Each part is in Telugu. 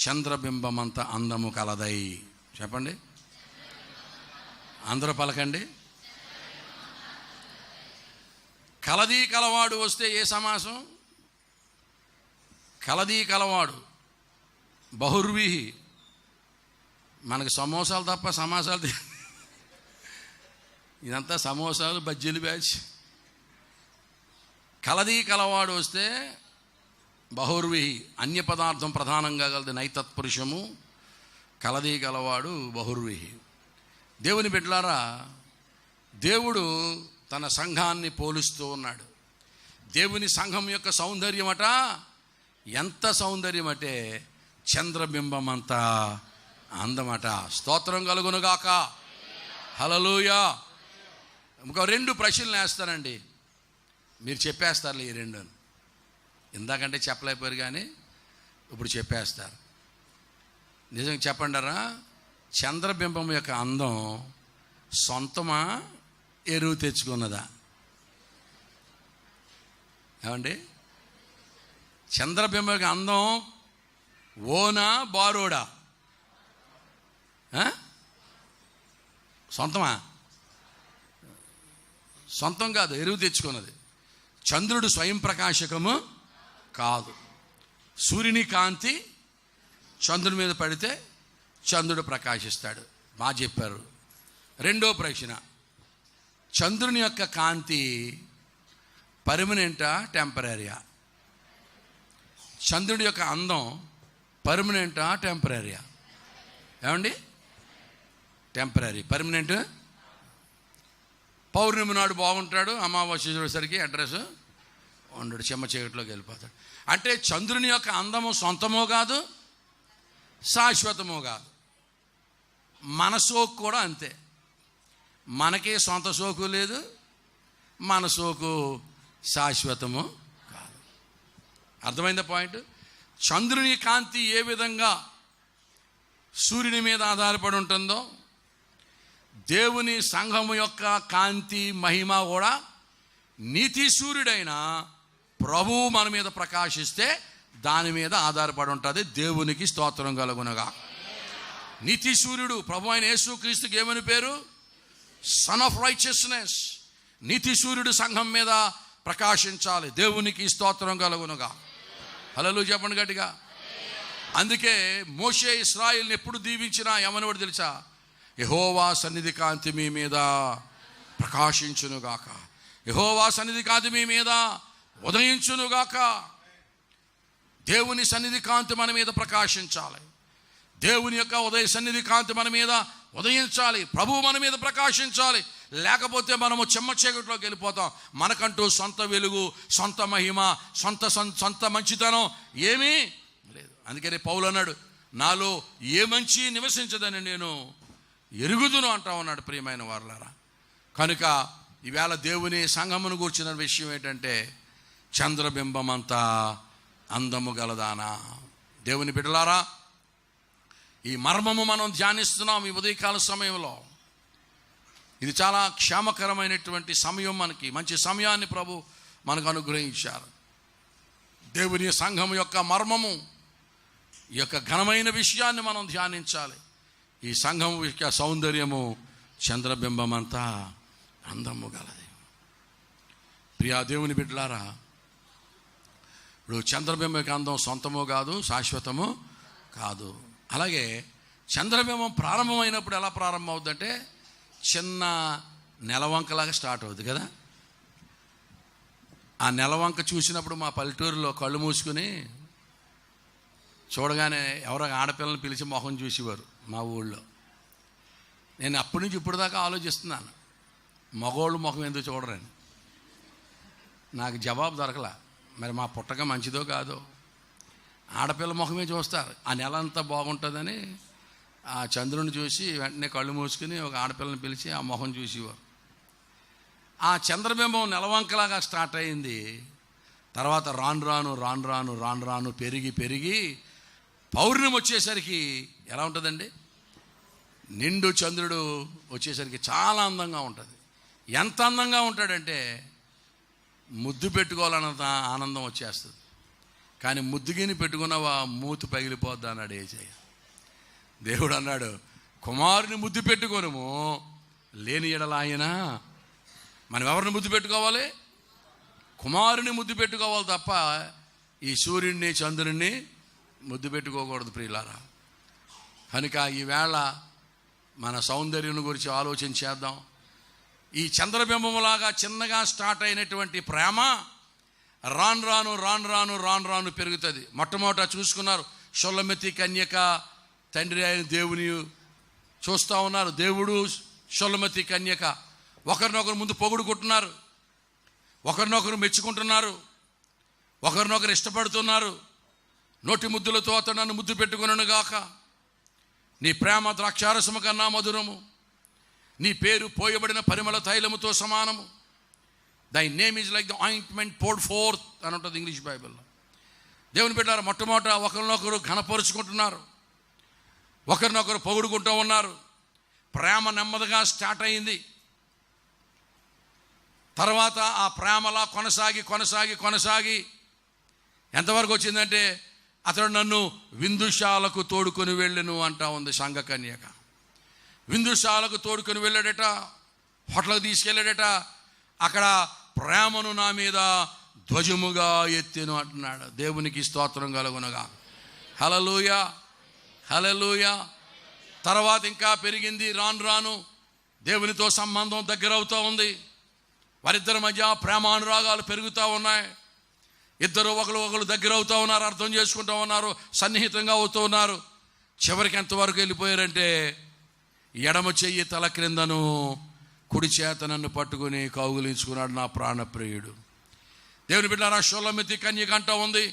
చంద్రబింబమంత అందము కలదై. చెప్పండి, అందరూ పలకండి. కలదీ కలవాడు వస్తే ఏ సమాసం? కలదీ కలవాడు బహుర్విహి. మనకి సమోసాలు తప్ప సమాసాలు ఇదంతా సమోసాలు బజ్జీలు బ్యాచ్. కలదీ కలవాడు వస్తే బహుర్విహి, అన్య పదార్థం ప్రధానంగా కలది నైతత్పురుషము. కలదీ కలవాడు బహుర్విహి. దేవుని బిడ్డలారా, దేవుడు తన సంఘాన్ని పోలుస్తూ ఉన్నాడు. దేవుని సంఘం యొక్క సౌందర్యం అట ఎంత సౌందర్యం అంటే చంద్రబింబమంత అందమట. స్తోత్రం కలుగునుగాక. హల్లెలూయా. ఇంకో 2 ప్రశ్నలు వేస్తానండి, మీరు చెప్పేస్తారు ఈ 2. ఇందాకంటే చెప్పలేకపోయారు కానీ ఇప్పుడు చెప్పేస్తారు. నిజంగా చెప్పండారా, చంద్రబింబం యొక్క అందం సొంతమా, ఎరువు తెచ్చుకున్నదా? ఏమండి, చంద్రబింబం యొక్క అందం ఓనా బారోడా? సొంతమా? సొంతం కాదు, ఎరువు తెచ్చుకున్నది. చంద్రుడు స్వయం ప్రకాశకము కాదు. సూర్యుని కాంతి చంద్రుని మీద పడితే చంద్రుడు ప్రకాశిస్తాడు. బాగా చెప్పారు. 2వ ప్రశ్న, చంద్రుని యొక్క కాంతి పర్మనెంటా, టెంపరీయా? చంద్రుడి యొక్క అందం పర్మనెంటా, టెంపరీయా? ఏమండి, టెంపరీ. పర్మనెంట్ పౌర్ణమి నాడు బాగుంటాడు, అమావాస్య చూసేసరికి అడ్రస్ ఉండడు, చెమ్మ చీకటిలోకి వెళ్ళిపోతాడు. అంటే చంద్రుని యొక్క అందము సొంతమో కాదు, శాశ్వతమో కాదు. మన సోకు కూడా అంతే. మనకే సొంత సోకు లేదు, మన సోకు శాశ్వతము కాదు. అర్థమైందా పాయింట్? చంద్రుని కాంతి ఏ విధంగా సూర్యుని మీద ఆధారపడి ఉంటుందో, దేవుని సంఘము యొక్క కాంతి మహిమ కూడా నీతి సూర్యుడైన ప్రభువు మన మీద ప్రకాశిస్తే దాని మీద ఆధారపడి ఉంటుంది. దేవునికి స్తోత్రం కలుగునగా. నీతి సూర్యుడు ప్రభు అయిన యేసుక్రీస్తుకి ఏమని పేరు? Son of righteousness. నీతి సూర్యుడు సంఘం మీద ప్రకాశించాలి. దేవునికి స్తోత్రం కలుగునుగా. హల్లెలూయా చెప్పండి గట్టిగా. అందుకే మోషే ఇశ్రాయేలుని ఎప్పుడు దీవించినా ఏమని తెలుసా? యెహోవా సన్నిధి కాంతి మీ మీద ప్రకాశించునుగాక, యెహోవా సన్నిధి కాంతి మీ మీద ఉదయించునుగాక. దేవుని సన్నిధి కాంతి మన మీద ప్రకాశించాలి. దేవుని యొక్క ఉదయ సన్నిధి కాంతి మన మీద ఉదయించాలి. ప్రభువు మన మీద ప్రకాశించాలి. లేకపోతే మనము చెమ్మ చీకటిలోకి వెళ్ళిపోతాం. మనకంటూ సొంత వెలుగు, సొంత మహిమ, సొంత మంచితనం ఏమీ లేదు. అందుకని పౌలు అన్నాడు, నాలో ఏ మంచి నివసించదని నేను ఎరుగుదును అంటా ఉన్నాడు. ప్రియమైన వారలారా, కనుక ఈవేళ దేవుని సంఘమును కూర్చున్న విషయం ఏంటంటే, చంద్రబింబం అంతా అందము గలదానా? దేవుని బిడ్డలారా, ఈ మర్మము మనం ధ్యానిస్తున్నాం ఈ ఉదయకాల సమయంలో. ఇది చాలా క్షేమకరమైనటువంటి సమయం. మనకి మంచి సమయాన్ని ప్రభు మనకు అనుగ్రహించారు. దేవుని సంఘం యొక్క మర్మము, ఈ యొక్క ఘనమైన విషయాన్ని మనం ధ్యానించాలి. ఈ సంఘం యొక్క సౌందర్యము చంద్రబింబం అంతా అందము గలది. ప్రియా దేవుని బిడ్డలారా, ఇప్పుడు చంద్రబింబం యొక్క అందం సొంతమో కాదు, శాశ్వతము కాదు. అలాగే చంద్రబింబం ప్రారంభమైనప్పుడు ఎలా ప్రారంభం అవుతుందంటే, చిన్న నెలవంకలాగా స్టార్ట్ అవుతుంది కదా. ఆ నెలవంక చూసినప్పుడు మా పల్లెటూరులో కళ్ళు మూసుకుని చూడగానే ఎవరో ఆడపిల్లల్ని పిలిచి మొహం చూసేవారు మా ఊళ్ళో. నేను అప్పటి నుంచి ఇప్పుడు దాకా ఆలోచిస్తున్నాను, మగోళ్ళు ముఖం ఎందుకు చూడరని. నాకు జవాబు దొరకలా. మరి మా పుట్టక మంచిదో కాదో, ఆడపిల్ల ముఖమే చూస్తారు. ఆ నెల అంతా బాగుంటుందని ఆ చంద్రుని చూసి వెంటనే కళ్ళు మూసుకుని ఒక ఆడపిల్లని పిలిచి ఆ మొహం చూసేవారు. ఆ చంద్రబింబం నెలవంకలాగా స్టార్ట్ అయింది. తర్వాత రాను రాను పెరిగి పౌర్ణమి వచ్చేసరికి ఎలా ఉంటుందండి? నిండు చంద్రుడు వచ్చేసరికి చాలా అందంగా ఉంటుంది. ఎంత అందంగా ఉంటాడంటే ముద్దు పెట్టుకోవాలన్నంత ఆనందం వచ్చేస్తుంది. కానీ ముద్దుగిని పెట్టుకున్నావా మూతి పగిలిపోద్దా అన్నాడు ఏసయ్య. దేవుడు అన్నాడు, కుమారుని ముద్దు పెట్టుకోనము, లేని ఎడల ఆయన. మనం ఎవరిని ముద్దు పెట్టుకోవాలి? కుమారుని ముద్దు పెట్టుకోవాలి తప్ప ఈ సూర్యుడిని చంద్రుడిని ముద్దు పెట్టుకోకూడదు ప్రియులారా. కనుక ఈవేళ మన సౌందర్యం గురించి ఆలోచన చేద్దాం. ఈ చంద్రబింబములాగా చిన్నగా స్టార్ట్ అయినటువంటి ప్రేమ రాను రాను రాను రాను రాను రాను పెరుగుతుంది. మొట్టమొదట చూసుకున్నారు, షొల్లమెత్తి కన్యక తండ్రి అయిన దేవుని చూస్తూ ఉన్నారు. దేవుడు షొల్లమెత్తి కన్యక ఒకరినొకరు ముందు పొగుడుకుంటున్నారు, ఒకరినొకరు మెచ్చుకుంటున్నారు, ఒకరినొకరు ఇష్టపడుతున్నారు. నోటి ముద్దులతో అతడు నన్ను ముద్దు పెట్టుకున్నాను గాక, నీ ప్రేమ ద్రాక్షారసము కన్నా మధురము, నీ పేరు పోయబడిన పరిమళ తైలముతో సమానము. దై name is like the ointment poured fourth అని ఉంటుంది ఇంగ్లీష్ బైబిల్లో. దేవుని బిడ్డలారా, మొట్టమొదట ఒకరినొకరు ఘనపరుచుకుంటున్నారు, ఒకరినొకరు పొగుడుకుంటూ ఉన్నారు. ప్రేమ నెమ్మదిగా స్టార్ట్ అయింది. తర్వాత ఆ ప్రేమలా కొనసాగి కొనసాగి కొనసాగి ఎంతవరకు వచ్చిందంటే అతడు నన్ను విందుశాలకు తోడుకొని వెళ్ళను అంటా ఉంది సంఘ కన్యక. విందుశాలకు తోడుకొని వెళ్ళాడట, హోటల్కి తీసుకెళ్ళాడట. అక్కడ ప్రేమను నా మీద ధ్వజముగా ఎత్తెను అంటున్నాడు. దేవునికి స్తోత్రం కలుగునగా. హల్లెలూయా, హల్లెలూయా. తర్వాత ఇంకా పెరిగింది. రాను రాను దేవునితో సంబంధం దగ్గర అవుతూ ఉంది. వారిద్దరి మధ్య ప్రేమానురాగాలు పెరుగుతూ ఉన్నాయి. ఇద్దరు ఒకరు దగ్గర అవుతూ ఉన్నారు, అర్థం చేసుకుంటూ ఉన్నారు, సన్నిహితంగా అవుతూ ఉన్నారు. చివరికి ఎంతవరకు వెళ్ళిపోయారంటే ఎడమ చెయ్యి తల క్రిందను, కుడి చేత నన్ను పట్టుకుని కౌగులించుకున్నాడు నా ప్రాణప్రియుడు. దేవుని బిడ్డలారా, షొల్లమెత్తి కన్యక అంటూ ఉంది,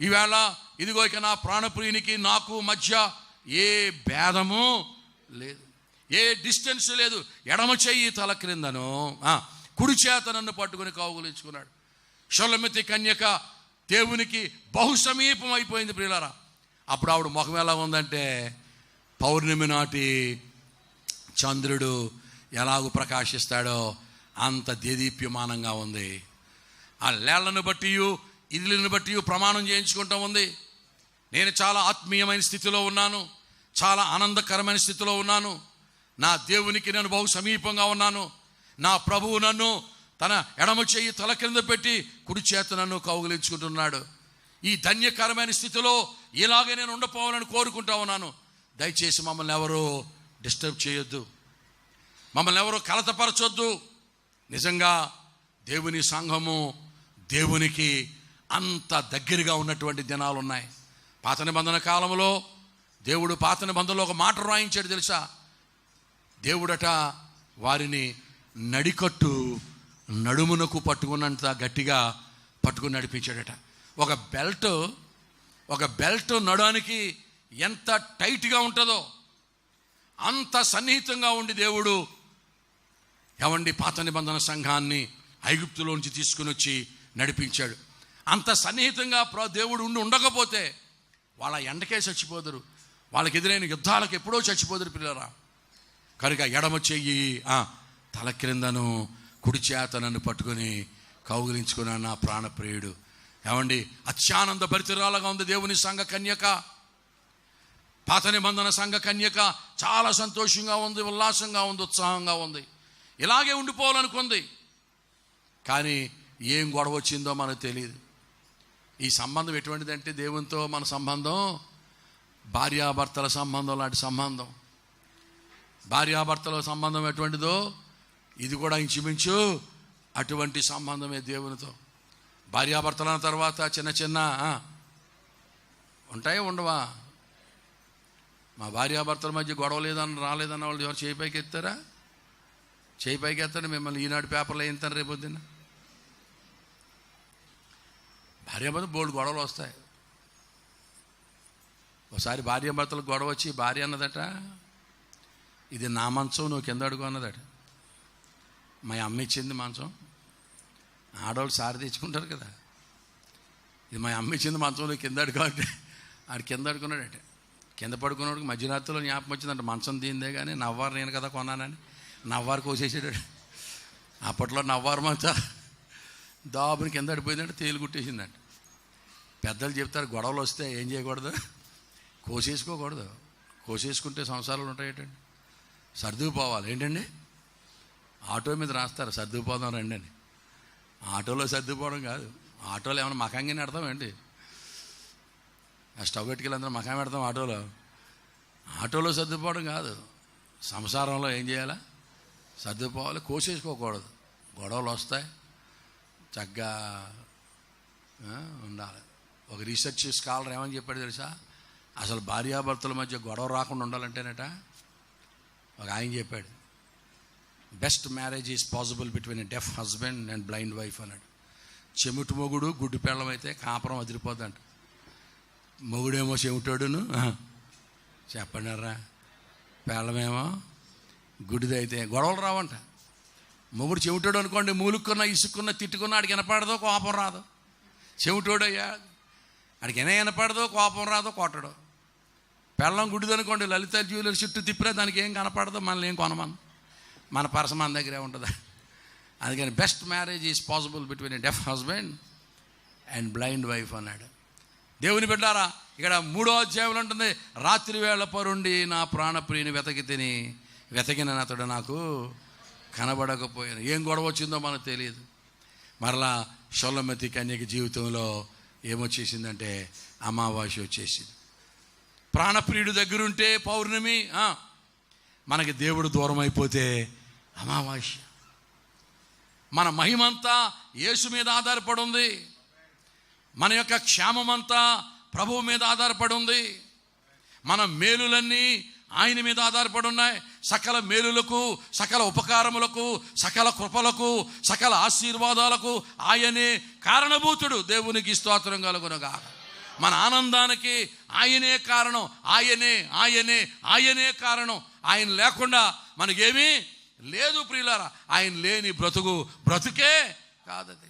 ఈవేళ ఇదిగో ఇక నా ప్రాణప్రియునికి నాకు మధ్య ఏ భేదము లేదు, ఏ డిస్టెన్స్ లేదు. ఎడమ చెయ్యి తల క్రిందను, కుడి చేత నన్ను పట్టుకుని కౌగులించుకున్నాడు. షొల్లమెత్తి కన్యక దేవునికి బహు సమీపం అయిపోయింది ప్రియులారా. అప్పుడు ఆవిడ ముఖం ఎలా ఉందంటే పౌర్ణమి నాటి చంద్రుడు ఎలాగూ ప్రకాశిస్తాడో అంత దేదీప్యమానంగా ఉంది. ఆ లేళ్లను బట్టి ఇల్లులను బట్టి ప్రమాణం చేయించుకుంటూ ఉంది, నేను చాలా ఆత్మీయమైన స్థితిలో ఉన్నాను, చాలా ఆనందకరమైన స్థితిలో ఉన్నాను, నా దేవునికి నేను బహు సమీపంగా ఉన్నాను, నా ప్రభువు నన్ను తన ఎడమ చెయ్యి తల కింద పెట్టి కుడి చేత నన్ను కౌగిలించుకుంటున్నాడు. ఈ ధన్యకరమైన స్థితిలో ఇలాగే నేను ఉండపోవాలని కోరుకుంటా ఉన్నాను. దయచేసి మమ్మల్ని ఎవరు డిస్టర్బ్ చేయొద్దు, మమ్మల్ని ఎవరు కలతపరచొద్దు. నిజంగా దేవుని సంఘము దేవునికి అంత దగ్గరగా ఉన్నటువంటి దినాలు ఉన్నాయి. పాత నిబంధన కాలంలో దేవుడు పాత నిబంధనలో ఒక మాట రాయించాడు తెలుసా? దేవుడట వారిని నడికట్టు నడుమునకు పట్టుకున్నంత గట్టిగా పట్టుకుని నడిపించాడట. ఒక బెల్ట్ నడడానికి ఎంత టైట్గా ఉంటుందో అంత సన్నిహితంగా ఉండి దేవుడు ఏమండి పాత నిబంధన సంఘాన్ని ఐగుప్తులోంచి తీసుకుని వచ్చి నడిపించాడు. అంత సన్నిహితంగా దేవుడు ఉండకపోతే వాళ్ళ ఎండకే చచ్చిపోదురు, వాళ్ళకి ఎదురైన యుద్ధాలకు ఎప్పుడో చచ్చిపోదురు పిల్లరా. కనుక ఎడమ చెయ్యి తల క్రిందను, కుడి చేత నన్ను పట్టుకొని కౌగిలించుకున్నాను నా ప్రాణప్రియుడు. ఏమండి అత్యానంద భరితురాలుగా ఉంది దేవుని సంఘ కన్యక. పాత నిబంధన సంఘ కన్యక చాలా సంతోషంగా ఉంది, ఉల్లాసంగా ఉంది, ఉత్సాహంగా ఉంది, ఇలాగే ఉండిపోవాలనుకుంది. కానీ ఏం గొడవ వచ్చిందో మనకు తెలియదు. ఈ సంబంధం ఎటువంటిదంటే దేవునితో మన సంబంధం భార్యాభర్తల సంబంధం లాంటి సంబంధం. భార్యాభర్తల సంబంధం ఎటువంటిదో ఇది కూడా ఇంచుమించు అటువంటి సంబంధమే దేవునితో. భార్యాభర్తల తర్వాత చిన్న చిన్న ఉంటాయో ఉండవా? మా భార్యాభర్తల మధ్య గొడవ రాలేదన్న వాళ్ళు ఎవరు చేయి పైకి ఎత్తారా? చేయి పైకి ఎత్తాడు. మిమ్మల్ని ఈనాడు పేపర్లో వేయింతాను రేపొద్దున. భార్యాభర్త బోల్డ్ గొడవలు వస్తాయి. ఒకసారి భార్యాభర్తలకు గొడవ వచ్చి భార్య అన్నదట, ఇది నా మంచం నువ్వు కింద అడుగు అన్నదట. మా అమ్మ ఇచ్చింది మంచం, ఆడవాళ్ళు సారి తెచ్చుకుంటారు కదా, ఇది మా అమ్మ ఇచ్చింది మంచం నువ్వు కింద అడుగు అంటే ఆడు కింద అడుకున్నాడట. కింద పడుకున్నాడికి మధ్యరాత్రిలో జ్ఞాపకం వచ్చిందంట, మంచం దీందే కానీ నవ్వారు నేను కదా కొన్నానని నవ్వారు కోసేసాడు. అప్పట్లో నవ్వారు మంచ దాబుని కింద అడిపోయిందంటే తేలు కుట్టేసిందంట. పెద్దలు చెప్తారు, గొడవలు వస్తే ఏం చేయకూడదు, కోసేసుకోకూడదు. కోసేసుకుంటే సంసారాలు ఉంటాయేటండి. సర్దుకుపోవాలి. ఏంటండి, ఆటో మీద రాస్తారు సర్దుకుపోదాం రండి అని. ఆటోలో సర్దుకుపోవడం కాదు. ఆటోలో ఏమైనా మకాంగా పెడతాం ఏంటి? ఆ స్టవ్ పెట్టుకెళ్ళి అందరూ మకాం పెడతాం ఆటోలో. ఆటోలో సర్దుకుపోవడం కాదు. సంసారంలో ఏం చేయాలా? సర్దుకుపోవాలి. కోసేసుకోకూడదు. గొడవలు వస్తాయి, చక్కగా ఉండాలి. ఒక రీసెర్చ్ స్కాలర్ ఏమని చెప్పాడు తెలుసా? అసలు భార్యాభర్తల మధ్య గొడవ రాకుండా ఉండాలంటేనట ఒక ఆయన చెప్పాడు, best marriage is possible between a deaf husband and blind wife అన్నాడు. చెమిటి మొగుడు గుడ్డు పెళ్ళం అయితే కాపురం వదిలిపోద్దంట. మొగుడేమో చెమిటోడును, చెప్పండిరా, పెళ్ళమేమో గుడిదైతే గొడవలు రావంట. మొగుడు చెవిటోడు అనుకోండి, మూలుక్కున్నా ఇసుక్కున్నా తిట్టుకున్నా ఆడికి వినపడదో కోపం రాదు. చెవిటోడయ్యా ఆడికి వినపడదో కోపం రాదో కొట్టడు. పెళ్ళం గుడిది అనుకోండి, లలిత జ్యువెలరీ చుట్టూ తిప్పినా దానికి ఏం కనపడదో, మనల్ని ఏం కొనమను, మన పరస మన దగ్గరే ఉంటుందా. అందుకని best marriage is possible between a deaf husband and blind wife అన్నాడు. దేవుని బిడ్డారా, ఇక్కడ 3వ అధ్యాయంలో ఉంటుంది, రాత్రి వేళ పరుండి నా ప్రాణప్రియుని వెతకిన అతడు నాకు కనబడకపోయాను. ఏం గొడవ వచ్చిందో మనకు తెలియదు. మరలా షొలొమతి కన్యక జీవితంలో ఏమొచ్చేసిందంటే అమావాస్య వచ్చేసింది. ప్రాణప్రియుడు దగ్గరుంటే పౌర్ణమి, మనకి దేవుడు దూరం అయిపోతే అమావాస్య. మన మహిమంతా యేసు మీద ఆధారపడి ఉంది. మన యొక్క క్షేమమంతా ప్రభువు మీద ఆధారపడి ఉంది. మన మేలులన్నీ ఆయన మీద ఆధారపడి ఉన్నాయి. సకల మేలులకు, సకల ఉపకారములకు, సకల కృపలకు, సకల ఆశీర్వాదాలకు ఆయనే కారణభూతుడు. దేవునికి స్తోత్రం కలుగునుగా. మన ఆనందానికి ఆయనే కారణం. ఆయనే కారణం. ఆయన లేకుండా మనకేమీ లేదు ప్రియులారా. ఆయన లేని బ్రతుకే కాదది.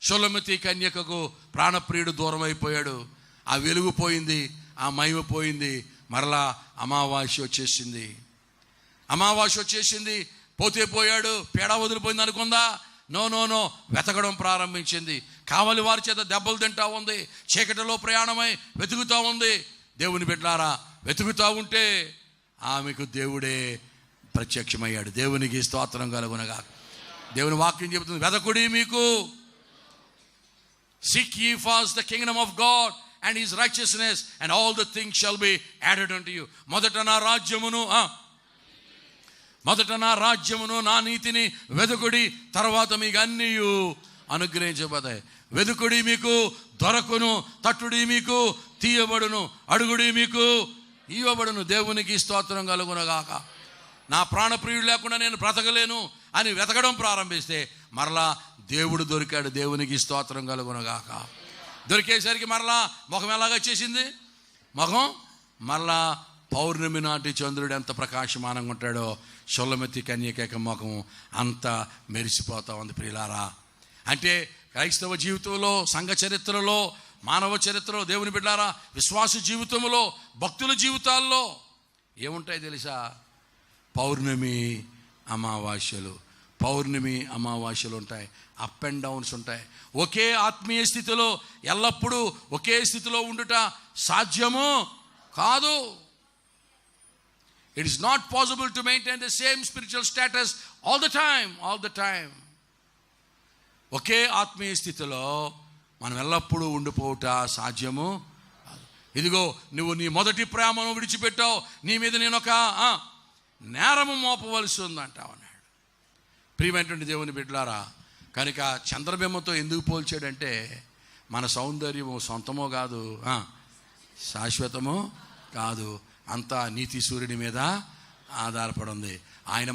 షొలొమతి కన్యకకు ప్రాణప్రియుడు దూరం అయిపోయాడు. ఆ వెలుగు పోయింది, ఆ మహిమ పోయింది. మరలా అమావాస్య వచ్చేసింది. పోతే పోయాడు, పేడ వదిలిపోయింది అనుకుందా? నో, వెతకడం ప్రారంభించింది. కావలి వారి చేత దెబ్బలు తింటా ఉంది. చీకటిలో ప్రయాణమై వెతుకుతూ ఉంది. దేవుని బిడ్డలారా, వెతుకుతూ ఉంటే ఆమెకు దేవుడే ప్రత్యక్షమయ్యాడు. దేవునికి స్తోత్రం కలుగునగా. దేవుని వాక్యం చెబుతుంది, వెతకుడి మీకు, seek ye first the kingdom of God and his righteousness and all the things shall be added unto you. మొదట నా రాజ్యమును నా నీతిని వెతుకుడి, తర్వాత మీకు అన్నీ అనుగ్రహించబడతాయి. వెతుకుడి మీకు దొరకును, తట్టుడి మీకు తీయబడును, అడుగుడి మీకు ఇవ్వబడును. దేవునికి స్తోత్రం కలుగునగాక. నా ప్రాణప్రియుడు లేకుండా నేను బ్రతకలేను అని వెతకడం ప్రారంభిస్తే మరలా దేవుడు దొరికాడు. దేవునికి స్తోత్రం కలుగునగాక. దొరికేసరికి మరలా ముఖం ఎలాగొచ్చేసింది? ముఖం మరలా పౌర్ణమి నాటి చంద్రుడు ఎంత ప్రకాశమానంగా ఉంటాడో షొలొమతి కన్యక ముఖం అంత మెరిసిపోతా ఉంది ప్రియులారా. అంటే క్రైస్తవ జీవితంలో, సంఘ చరిత్రలో, మానవ చరిత్రలో, దేవుని బిడ్డారా, విశ్వాస జీవితంలో, భక్తుల జీవితాల్లో ఏముంటాయి తెలుసా? పౌర్ణమి అమావాస్యలు ఉంటాయి. అప్ అండ్ డౌన్స్ ఉంటాయి. ఒకే ఆత్మీయ స్థితిలో ఎల్లప్పుడూ ఒకే స్థితిలో ఉండుట సాధ్యము కాదు. It is not possible to maintain the same spiritual status all the time. ఒకే ఆత్మీయ స్థితిలో మనం ఎల్లప్పుడూ ఉండిపోవుట సాధ్యము. ఇదిగో నువ్వు నీ మొదటి ప్రేమను విడిచిపెట్టావు, నీ మీద నేను ఒక నేరము మోపవలసి ఉందంటావు అన్నాడు. ప్రియమైనటువంటి దేవుని బిడ్డలారా, కనుక చంద్రబింబంతో ఎందుకు పోల్చాడంటే మన సౌందర్యము సొంతమో కాదు, శాశ్వతమో కాదు, అంతా నీతి సూర్యుడి మీద ఆధారపడి ఉంది. ఆయన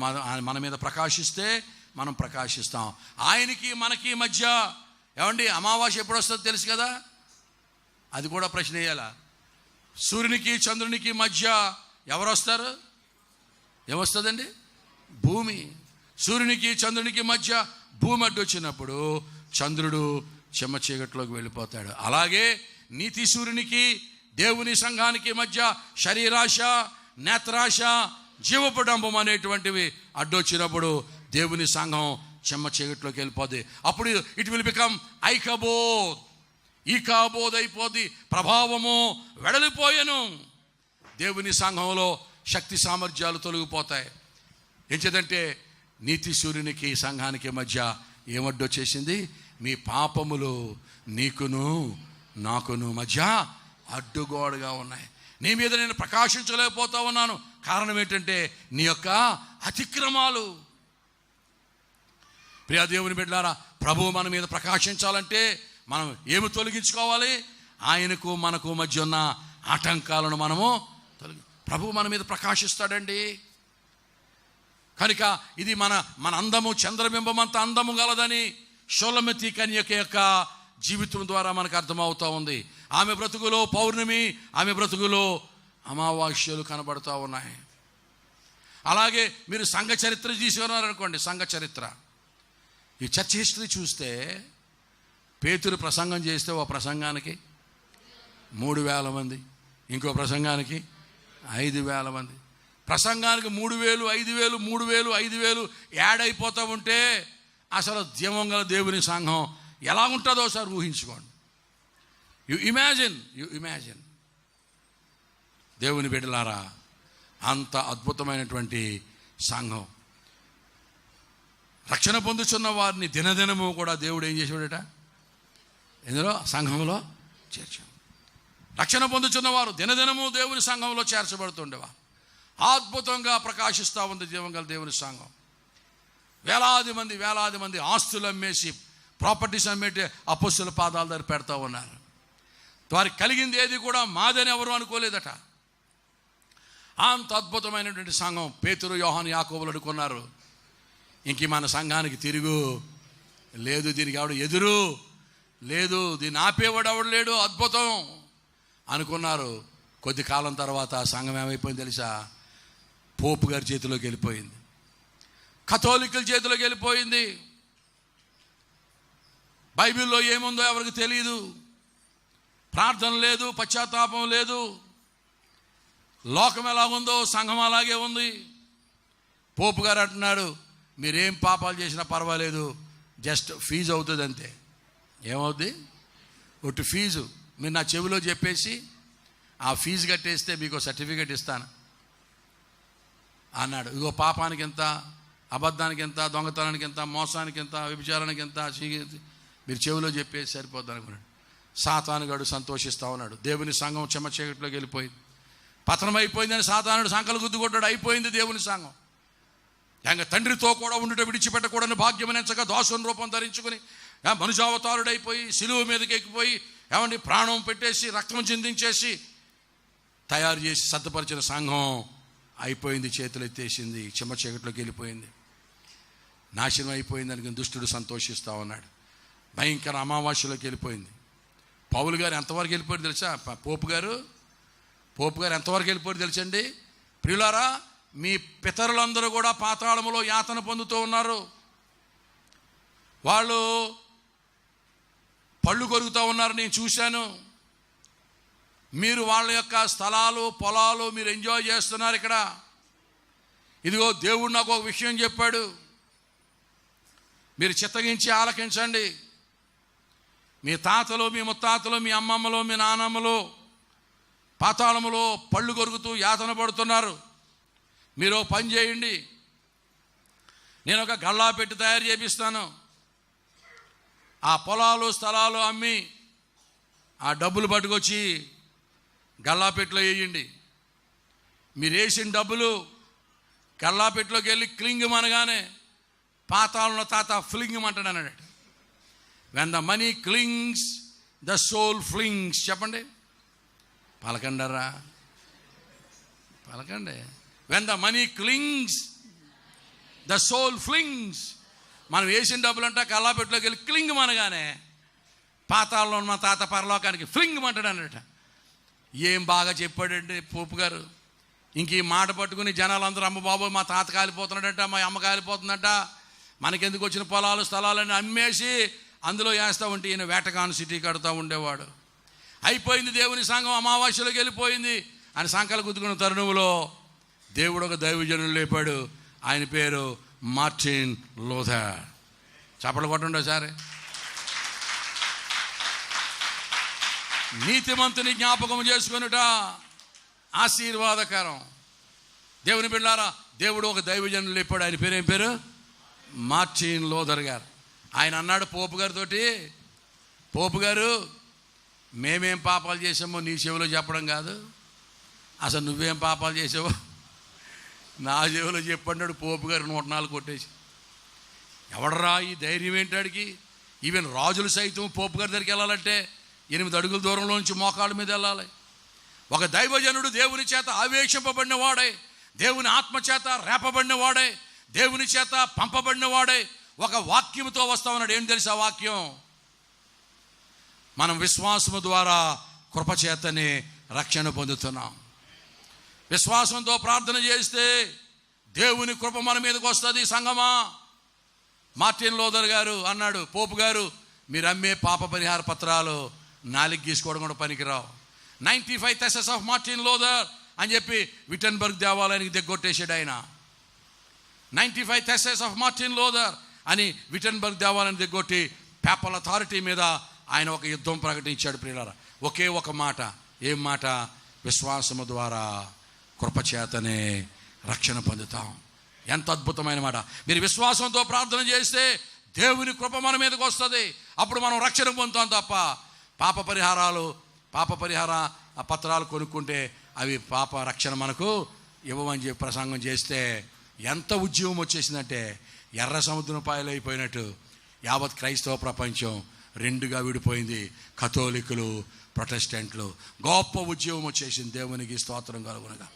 మన మీద ప్రకాశిస్తే మనం ప్రకాశిస్తాం. ఆయనకి మనకి మధ్య ఏమండి అమావాస్య ఎప్పుడు వస్తుందో తెలుసు కదా? అది కూడా ప్రశ్న వేయాలా? సూర్యునికి చంద్రునికి మధ్య ఎవరు వస్తారు? ఏమొస్తుందండి? భూమి. సూర్యునికి చంద్రునికి మధ్య భూమి అడ్డు వచ్చినప్పుడు చంద్రుడు చెమ్మ చీకట్లోకి వెళ్ళిపోతాడు. అలాగే నీతి సూర్యునికి దేవుని సంఘానికి మధ్య శరీరాశ, నేత్రాశ, జీవపడంబం అనేటువంటివి అడ్డొచ్చినప్పుడు దేవుని సంఘం చెమ్మ చీకట్లోకి వెళ్ళిపోద్ది. అప్పుడు ఇట్ విల్ బికమ్ ఐకబోత్. ఈ కాబోదైపోద్ది, ప్రభావము వెడలిపోయెను. దేవుని సంఘంలో శక్తి సామర్థ్యాలు తొలగిపోతాయి. ఏం చేద్దంటే నీతి సూర్యునికి సంఘానికి మధ్య ఏమడ్డొచ్చేసింది? మీ పాపములు నీకును నాకును మధ్య అడ్డుగోడగా ఉన్నాయి. నీ మీద నేను ప్రకాశించలేకపోతా ఉన్నాను. కారణం ఏంటంటే నీ యొక్క అతిక్రమాలు. ప్రియ దేవుని బిడ్డలారా, ప్రభువు మన మీద ప్రకాశించాలంటే మనం ఏమి తొలగించుకోవాలి? ఆయనకు మనకు మధ్య ఉన్న ఆటంకాలను మనము ప్రభువు మన మీద ప్రకాశిస్తాడండి. కనుక ఇది మన అందము చంద్రబింబం అంత అందము గలదని షోలమతి కన్యక యొక్క జీవితం ద్వారా మనకు అర్థమవుతూ ఉంది. ఆమె బ్రతుకులో పౌర్ణమి, ఆమె బ్రతుకులో అమావాస్యలు కనబడుతూ ఉన్నాయి. అలాగే మీరు సంఘ చరిత్ర తీసుకున్నారనుకోండి, సంఘ చరిత్ర, ఈ చర్చ్ హిస్టరీ చూస్తే పేతురు ప్రసంగం చేస్తే ఓ ప్రసంగానికి 3,000 మంది, ఇంకో ప్రసంగానికి 5,000 మంది, ప్రసంగానికి 3,000, 5,000, 3,000, 5,000 యాడ్ అయిపోతూ ఉంటే అసలు జీవం గల దేవుని సంఘం ఎలా ఉంటుందో సార్ ఊహించుకోండి. యు ఇమాజిన్ దేవుని బిడ్డలారా, అంత అద్భుతమైనటువంటి సంఘం. రక్షణ పొందుతున్న వారిని దినదినము కూడా దేవుడు ఏం చేసాడట? ఇందులో సంఘంలో చేర్చాడు. రక్షణ పొందుతున్న వారు దినదినము దేవుని సంఘంలో చేర్చబడుతుండేవారు. అద్భుతంగా ప్రకాశిస్తూ ఉంది జీవం గల దేవుని సంఘం. వేలాది మంది ఆస్తులు అమ్మేసి, ప్రాపర్టీస్ అమ్మేటి అపొస్తలుల పాదాల దగ్గర పెడతా ఉన్నారు. వారికి కలిగింది ఏది కూడా మాదని ఎవరు అనుకోలేదట. అంత అద్భుతమైనటువంటి సంఘం. పేతురు, యోహాను, యాకోబులు అనుకున్నారు, ఇంక మన సంఘానికి తిరుగు లేదు, దీనికి ఎవడు ఎదురు లేదు, దీన్ని ఆపేవాడు ఎవడు లేడు, అద్భుతం అనుకున్నారు. కొద్ది కాలం తర్వాత ఆ సంఘం ఏమైపోయింది తెలుసా? పోపు గారి చేతిలోకి వెళ్ళిపోయింది, కథోలికుల చేతిలోకి వెళ్ళిపోయింది. బైబిల్లో ఏముందో ఎవరికి తెలియదు. ప్రార్థన లేదు, పశ్చాత్తాపం లేదు. లోకం ఎలాగుందో సంఘం అలాగే ఉంది. పోపు గారు అంటున్నాడు, మీరేం పాపాలు చేసినా పర్వాలేదు, జస్ట్ ఫీజు అవుతుంది అంతే. ఏమవుద్ది? ఒట్టి ఫీజు. మీరు నా చెవిలో చెప్పేసి ఆ ఫీజు కట్టేస్తే మీకు సర్టిఫికేట్ ఇస్తాను అన్నాడు. ఇగో పాపానికి ఎంత, అబద్ధానికి ఎంత, దొంగతనానికి ఎంత, మోసానికి ఎంత, వ్యభిచారానికి ఎంత, మీరు చెవిలో చెప్పేసి సరిపోద్ది అనుకున్నాడు. సాతానుగాడు సంతోషిస్తూ ఉన్నాడు. దేవుని సంఘం చెమ్మ చీకట్లోకి వెళ్ళిపోయింది, పతనం అయిపోయిందని సాతానుడు సంకలు గుద్దుకొట్టాడు. అయిపోయింది దేవుని సంఘం. ఇంకా తండ్రితో కూడా ఉండుట విడిచిపెట్టకూడని భాగ్యమనించగా దాసుని రూపం ధరించుకుని మనుజావతారుడైపోయి సిలువ మీదకి ఎక్కిపోయి ఏమండి ప్రాణం పెట్టేసి రక్తం చిందించేసి తయారు చేసి సర్దుపరిచిన సంఘం అయిపోయింది, చేతులు ఎత్తేసింది, చెమ్మ చీకట్లోకి వెళ్ళిపోయింది, నాశనం అయిపోయింది అనుకుని దుష్టుడు సంతోషిస్తూ ఉన్నాడు. భయంకర అమావాస్యలోకి వెళ్ళిపోయింది. పౌలు గారు ఎంతవరకు వెళ్ళిపోయారు తెలుసా? పోపు గారు ఎంతవరకు వెళ్ళిపోయారు తెలుసండి? ప్రియులారా, మీ పితరులందరూ కూడా పాతాళములో యాతన పొందుతూ ఉన్నారు. వాళ్ళు పళ్ళు కొరుకుతూ ఉన్నారు, నేను చూశాను. మీరు వాళ్ళ యొక్క స్థలాలు, పొలాలు మీరు ఎంజాయ్ చేస్తున్నారు ఇక్కడ. ఇదిగో దేవుడు నాకు ఒక విషయం చెప్పాడు, మీరు చిత్తగించి ఆలకించండి. మీ తాతలు, మీ ముత్తాతలు, మీ అమ్మమ్మలు, మీ నానమ్మలు పాతాళములో పళ్ళు కొరుకుతూ యాతన పడుతున్నారు. మీరు పని చేయండి, నేను ఒక గల్లా పెట్టి తయారు చేపిస్తాను. ఆ పొలాలు స్థలాలు అమ్మి ఆ డబ్బులు పట్టుకొచ్చి గల్లాపెట్టులో వేయండి. మీరు వేసిన డబ్బులు గల్లాపెట్టులోకి వెళ్ళి క్లింగమనగానే పాతాళంలో తాత ఫ్లింగమంటాడు అన్నాడు. When the money clings the soul flings. చెప్పండి, పలకండరా, పలకండి. When the money clings the soul flings. మనం వేసిన డబ్బులు అంటా కల్లాపెట్టులోకి వెళ్ళి క్లింగమనగానే పాతాళంలో మా తాత పరలోకానికి ఫ్లింగమంటాడు అన్నట. ఏం బాగా చెప్పాడండి పోపు గారు. ఇంక ఈ మాట పట్టుకుని జనాలందరూ అమ్మ బాబు మా తాత కాలిపోతున్నాడట, మా అమ్మ కాలిపోతుందట, మనకెందుకు వచ్చిన పొలాలు స్థలాలన్నీ అమ్మేసి అందులో వేస్తూ ఉంటే ఈయన వేటగాన్ సిటీ కడుతూ ఉండేవాడు. అయిపోయింది దేవుని సంఘం, అమావాస్యలోకి వెళ్ళిపోయింది అని సంకలు గుద్దుకున్న తరుణంలో దేవుడు ఒక దైవజనుడు లేపాడు. ఆయన పేరు మార్టిన్ లూథర్. చప్పట్లు కొట్టండి ఒకసారి. నీతిమంతుని జ్ఞాపకం చేసుకొనుట ఆశీర్వాదకరం. దేవుని బిడ్డలారా, దేవుడు ఒక దైవజనులు లేపాడు. ఆయన పేరు ఏం పేరు? మార్టిన్ లూథర్ గారు. ఆయన అన్నాడు పోపు గారితోటి, పోపు గారు, మేమేం పాపాలు చేసామో నీ చెవిలో చెప్పడం కాదు, అసలు నువ్వేం పాపాలు చేసావో నా చెవిలో చెప్పన్నాడు. పోపు గారు 104 కొట్టేసి. ఎవడరా ఈ ధైర్యం ఏంటాడికి? ఈవెన్ రాజులు సైతం పోపు గారి దగ్గరికి వెళ్ళాలంటే 8 అడుగుల దూరంలో నుంచి మోకాళ్ళ మీద వెళ్ళాలి. ఒక దైవజనుడు దేవుని చేత ఆవేశింపబడిన వాడే, దేవుని ఆత్మ చేత రేపబడిన వాడే, దేవుని చేత పంపబడిన వాడే ఒక వాక్యంతో వస్తా ఉన్నాడు. ఏం తెలుసు ఆ వాక్యం? మనం విశ్వాసము ద్వారా కృపచేతనే రక్షణ పొందుతున్నాం. విశ్వాసంతో ప్రార్థన చేస్తే దేవుని కృప మన మీదకి వస్తుంది. సంగమా, మార్టిన్ లూథర్ గారు అన్నాడు, పోపు గారు మీరు అమ్మే పాప పరిహార పత్రాలు నాలుగు గీసుకోవడం కూడా పనికిరావు. 95 థెసిస్ ఆఫ్ మార్టిన్ లూథర్ అని చెప్పి విటన్బర్గ్ దేవాలయానికి దిగ్గొట్టేశాడు ఆయన. 95 థెసిస్ ఆఫ్ మార్టిన్ లూథర్ అని విటన్బర్గ్ దేవాలయాన్ని దిగ్గొట్టి పేపల్ అథారిటీ మీద ఆయన ఒక యుద్ధం ప్రకటించాడు. ప్రియులారా, ఒకే ఒక మాట. ఏం మాట? విశ్వాసము ద్వారా కృపచేతనే రక్షణ పొందుతాం. ఎంత అద్భుతమైన మాట. మీరు విశ్వాసంతో ప్రార్థన చేస్తే దేవుని కృప మన మీదకి వస్తుంది. అప్పుడు మనం రక్షణ పొందుతాం తప్ప పాప పరిహార పత్రాలు కొనుక్కుంటే అవి పాప రక్షణ మనకు ఇవ్వమని చెప్పి ప్రసంగం చేస్తే ఎంత ఉద్యమం వచ్చేసిందంటే ఎర్ర సముద్రం పాయలైపోయినట్టు యావత్ క్రైస్తవ ప్రపంచం 2గా విడిపోయింది. కథోలికులు, ప్రొటెస్టెంట్లు. గొప్ప ఉద్యమం వచ్చేసింది. దేవునికి స్తోత్రం కలుగునగా.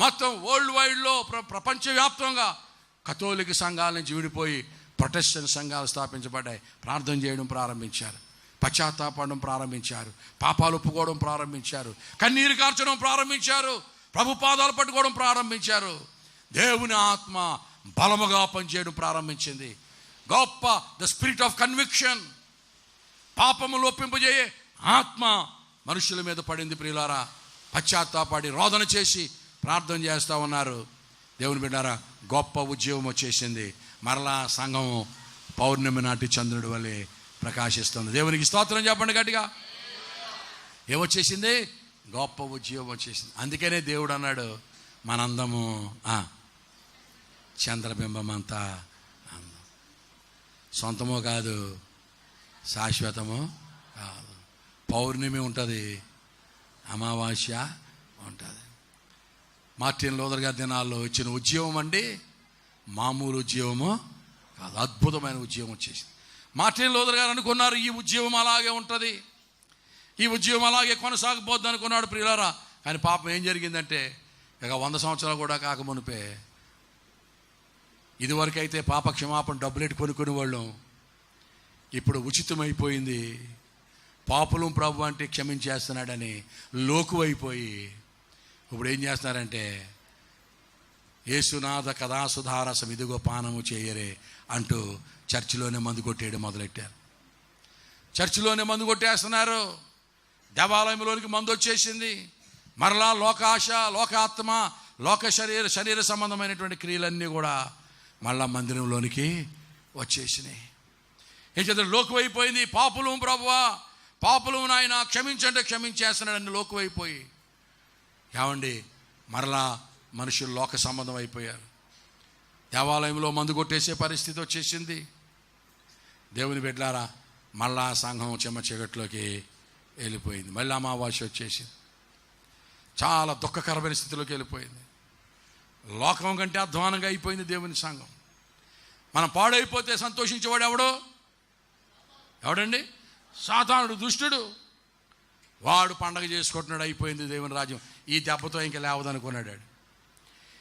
మొత్తం వరల్డ్ వైడ్లో ప్రపంచవ్యాప్తంగా కథోలిక సంఘాల నుంచి విడిపోయి ప్రొటెస్టెంట్ సంఘాలు స్థాపించబడ్డాయి. ప్రార్థన చేయడం ప్రారంభించారు, పశ్చాత్తాపడడం ప్రారంభించారు, పాపాలు ఒప్పుకోవడం ప్రారంభించారు, కన్నీరు కార్చడం ప్రారంభించారు, ప్రభు పాదాలు పట్టుకోవడం ప్రారంభించారు. దేవుని ఆత్మ బలముగా పనిచేయడం ప్రారంభించింది. గొప్ప ద స్పిరిట్ ఆఫ్ కన్విక్షన్, పాపములు ఒప్పింపజేయే ఆత్మ మనుషుల మీద పడింది. ప్రియులారా, పశ్చాత్తాపడి రోదన చేసి ప్రార్థన చేస్తూ ఉన్నారు. దేవుని బిడ్డారా, గొప్ప ఉద్యమం వచ్చేసింది. మరలా సంఘం పౌర్ణమి నాటి చంద్రుడి వలె ప్రకాశిస్తుంది. దేవునికి స్తోత్రం చెప్పండి గట్టిగా. ఏమొచ్చేసింది? గొప్ప ఉద్యమం వచ్చేసింది. అందుకనే దేవుడు అన్నాడు, మనందము చంద్రబింబం అంతా అందం. సొంతమో కాదు, శాశ్వతమో కాదు. పౌర్ణమి ఉంటుంది, అమావాస్య ఉంటుంది. మార్టిన్ లూథర్ గారి దినాల్లో ఇచ్చిన ఉద్యమం అండి మామూలు ఉద్యమము కాదు, అద్భుతమైన ఉద్యమం వచ్చేసింది. మార్టిన్ లూథర్ గారు అనుకున్నారు ఈ ఉద్యమం అలాగే ఉంటుంది, ఈ ఉద్యమం అలాగే కొనసాగిపోద్ది అనుకున్నాడు. ప్రియులారా, కానీ పాపం ఏం జరిగిందంటే ఇక 100 సంవత్సరాలు కూడా కాకమునిపే, ఇదివరకైతే పాప క్షమాపణ డబ్బులెట్టి కొనుక్కునే వాళ్ళం, ఇప్పుడు ఉచితమైపోయింది. పాపులం ప్రభు అంటే క్షమించేస్తున్నాడని లోకువైపోయి ఇప్పుడు ఏం చేస్తున్నారంటే యేసునాథ కథాసుధారసం ఇదిగో పానము చేయరే అంటూ చర్చిలోనే మందు కొట్టేయడం మొదలెట్టారు. చర్చిలోనే మందు కొట్టేస్తున్నారు. దేవాలయంలోనికి మందు వచ్చేసింది. మరలా లోకాశ, లోకాత్మ, లోక శరీర సంబంధమైనటువంటి క్రియలన్నీ కూడా మళ్ళా మందిరంలోనికి వచ్చేసినాయి. ఏం చేద్దాం? లోకువైపోయింది. పాపులు ప్రభువా, పాపులు నాయన క్షమించండి, క్షమించేస్తున్నాడని లోకువైపోయి ఏమండి మరలా మనుషులు లోక సంబంధం అయిపోయారు. దేవాలయంలో మందు కొట్టేసే పరిస్థితి వచ్చేసింది. దేవుని బిడ్డలారా, మళ్ళా సంఘం చెమ్మ చీకట్లోకి వెళ్ళిపోయింది. మళ్ళీ అమావాస్య వచ్చేసింది. చాలా దుఃఖకరమైన స్థితిలోకి వెళ్ళిపోయింది. లోకం కంటే అధ్వానంగా అయిపోయింది దేవుని సంఘం. మనం పాడైపోతే సంతోషించేవాడు ఎవడండి? సాతానుడు, దుష్టుడు. వాడు పండగ చేసుకుంటున్నాడు. అయిపోయింది దేవుని రాజ్యం. ఈ దెబ్బతో ఇంకా లేవదనుకున్నాడు,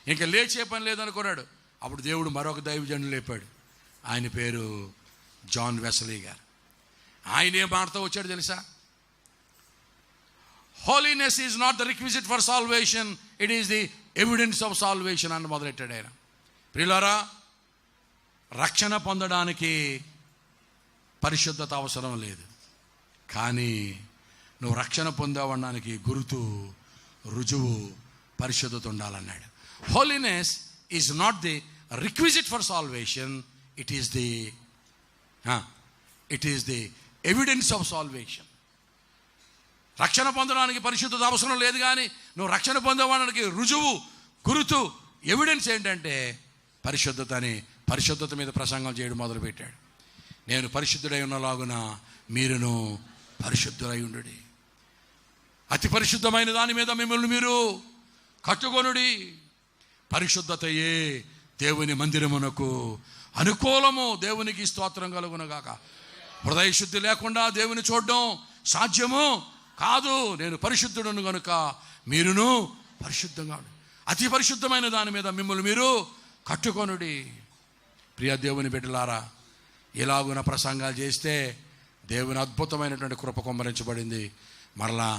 ఇంకా లేచే పని లేదనుకున్నాడు. అప్పుడు దేవుడు మరొక దైవజనుడు లేపాడు. ఆయన పేరు జాన్ వెస్లీ గారు. ఆయన ఏం మాటతో వచ్చాడు తెలుసా? Holiness is not the requisite for salvation, it is the evidence of salvation అని మొదలెట్టాడు ఆయన. ప్రియులారా, రక్షణ పొందడానికి పరిశుద్ధత అవసరం లేదు, కానీ నువ్వు రక్షణ పొందావడానికి గుర్తు, రుజువు పరిశుద్ధత ఉండాలన్నాడు. Holiness is not the requisite for salvation, it is the evidence of salvation. రక్షణ పొందడానికి పరిశుద్ధత అవసరం లేదు, కానీ నువ్వు రక్షణ పొందేవాడానికి రుజువు, గురుతు, ఎవిడెన్స్ ఏంటంటే పరిశుద్ధత అని పరిశుద్ధత మీద ప్రసంగం చేయడం మొదలుపెట్టాడు. నేను పరిశుద్ధుడై ఉన్నలాగున మీరును పరిశుద్ధులై ఉండుడి. అతి పరిశుద్ధమైన దాని మీద మిమ్మల్ని మీరు కట్టుకొనుడి. పరిశుద్ధతయే దేవుని మందిరమునకు అనుకూలము. దేవునికి స్తోత్రం కలుగునుగాక. హృదయ శుద్ధి లేకుండా దేవుని చూడడం సాధ్యము కాదు. నేను పరిశుద్ధుడను కనుక మీరును పరిశుద్ధంగా ఉండు. అతి పరిశుద్ధమైన దాని మీద మిమ్మల్ని మీరు కట్టుకొనుడి. ప్రియ దేవుని బిడ్డలారా, ఇలాగున ప్రసంగాలు చేస్తే దేవుని అద్భుతమైనటువంటి కృప కుమ్మరించబడింది. మరలా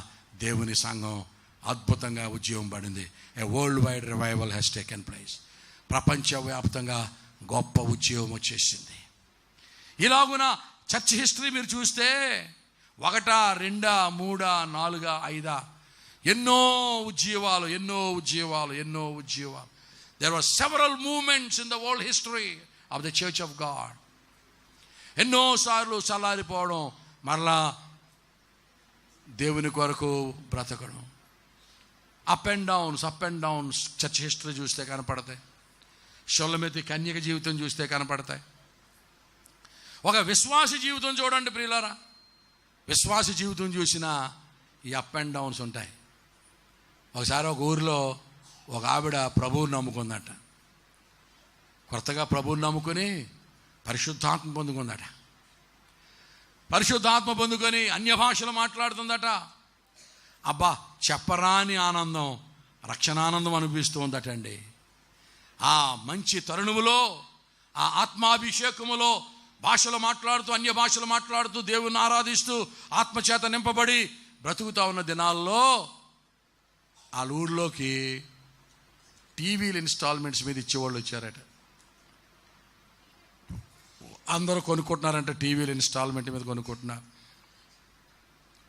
దేవుని సంఘం అద్భుతంగా ఉద్యమం పడింది. A world wide revival has taken place. ప్రపంచవ్యాప్తంగా గొప్ప ఉద్యమం వచ్చేసింది. ఇలాగున చర్చ్ హిస్టరీ మీరు చూస్తే 1, 2, 3, 4, 5 ఎన్నో ఉద్యమాలు. There were several movements in the world history of the Church of God. ఎన్నోసార్లు చల్లారిపోవడం, మరలా దేవుని కొరకు బ్రతకడం. Up and downs church history చూస్తే కనపడతాయి. షొల్లమెత్తి కన్యక జీవితం చూస్తే కనపడతాయి. ఒక విశ్వాసి జీవితం చూడండి ప్రియులారా. విశ్వాసి జీవితం చూసినా ఈ అప్ అండ్ డౌన్స్ ఉంటాయి. ఒకసారి ఒక ఊరిలో ఒక ఆవిడ ప్రభువుని నమ్ముకుందట. కొత్తగా ప్రభువుని నమ్ముకొని పరిశుద్ధాత్మ పొందుకుందట. పరిశుద్ధాత్మ పొందుకొని అన్య భాషలు మాట్లాడుతుందట. అబ్బా, చెప్పరాని ఆనందం, రక్షణానందం అనిపిస్తూ ఉందటండి. ఆ మంచి తరుణములో, ఆ ఆత్మాభిషేకములో భాషలు మాట్లాడుతూ, అన్య భాషలు మాట్లాడుతూ, దేవుని ఆరాధిస్తూ, ఆత్మచేత నింపబడి బ్రతుకుతా ఉన్న దినాల్లో ఆ ఊళ్ళోకి టీవీలు ఇన్స్టాల్మెంట్స్ మీద ఇచ్చేవాళ్ళు వచ్చారట. అందరూ కొనుక్కుంటున్నారంట. టీవీలు ఇన్స్టాల్మెంట్ మీద కొనుక్కుంటున్నారు.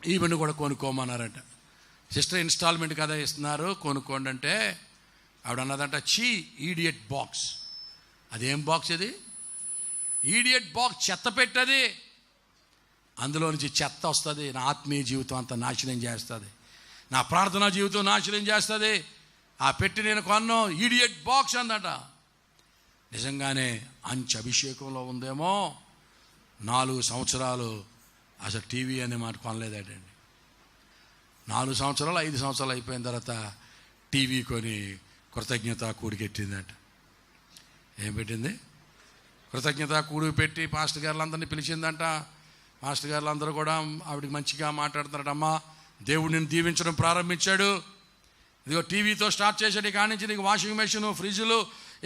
ఈవెన్ కూడా కొనుక్కోమన్నారంట. సిస్టర్ ఇన్స్టాల్మెంట్ కదా ఇస్తున్నారు, కొనుక్కోండి అంటే ఆవిడ అన్నదంట, ఈడియట్ బాక్స్. అదేం బాక్స్ ఇది? ఈడియట్ బాక్స్, చెత్త పెట్టది. అందులో నుంచి చెత్త వస్తుంది. నా ఆత్మీయ జీవితం అంతా నాశనం చేస్తుంది, నా ప్రార్థనా జీవితం నాశనం చేస్తుంది. ఆ పెట్టి నేను కొన్నాను, ఈడియట్ బాక్స్ అందట. నిజంగానే అంచె అభిషేకంలో ఉందేమో. 4 సంవత్సరాలు అసలు టీవీ అనే మాట కొనలేదటండి. 4 సంవత్సరాలు 5 సంవత్సరాలు అయిపోయిన తర్వాత టీవీ కొని కృతజ్ఞత కూడికెట్టిందట. ఏం పెట్టింది? కృతజ్ఞత కూడి పెట్టి పాస్టర్ గారులందరినీ పిలిచిందంట. మాస్టర్ గారులు అందరూ కూడా ఆవిడకి మంచిగా మాట్లాడుతున్నారట. అమ్మా, దేవుడు నిన్ను దీవించడం ప్రారంభించాడు. ఇదిగో టీవీతో స్టార్ట్ చేశాడు. ఇక నుంచి నీకు వాషింగ్ మెషిన్, ఫ్రిడ్జ్లు,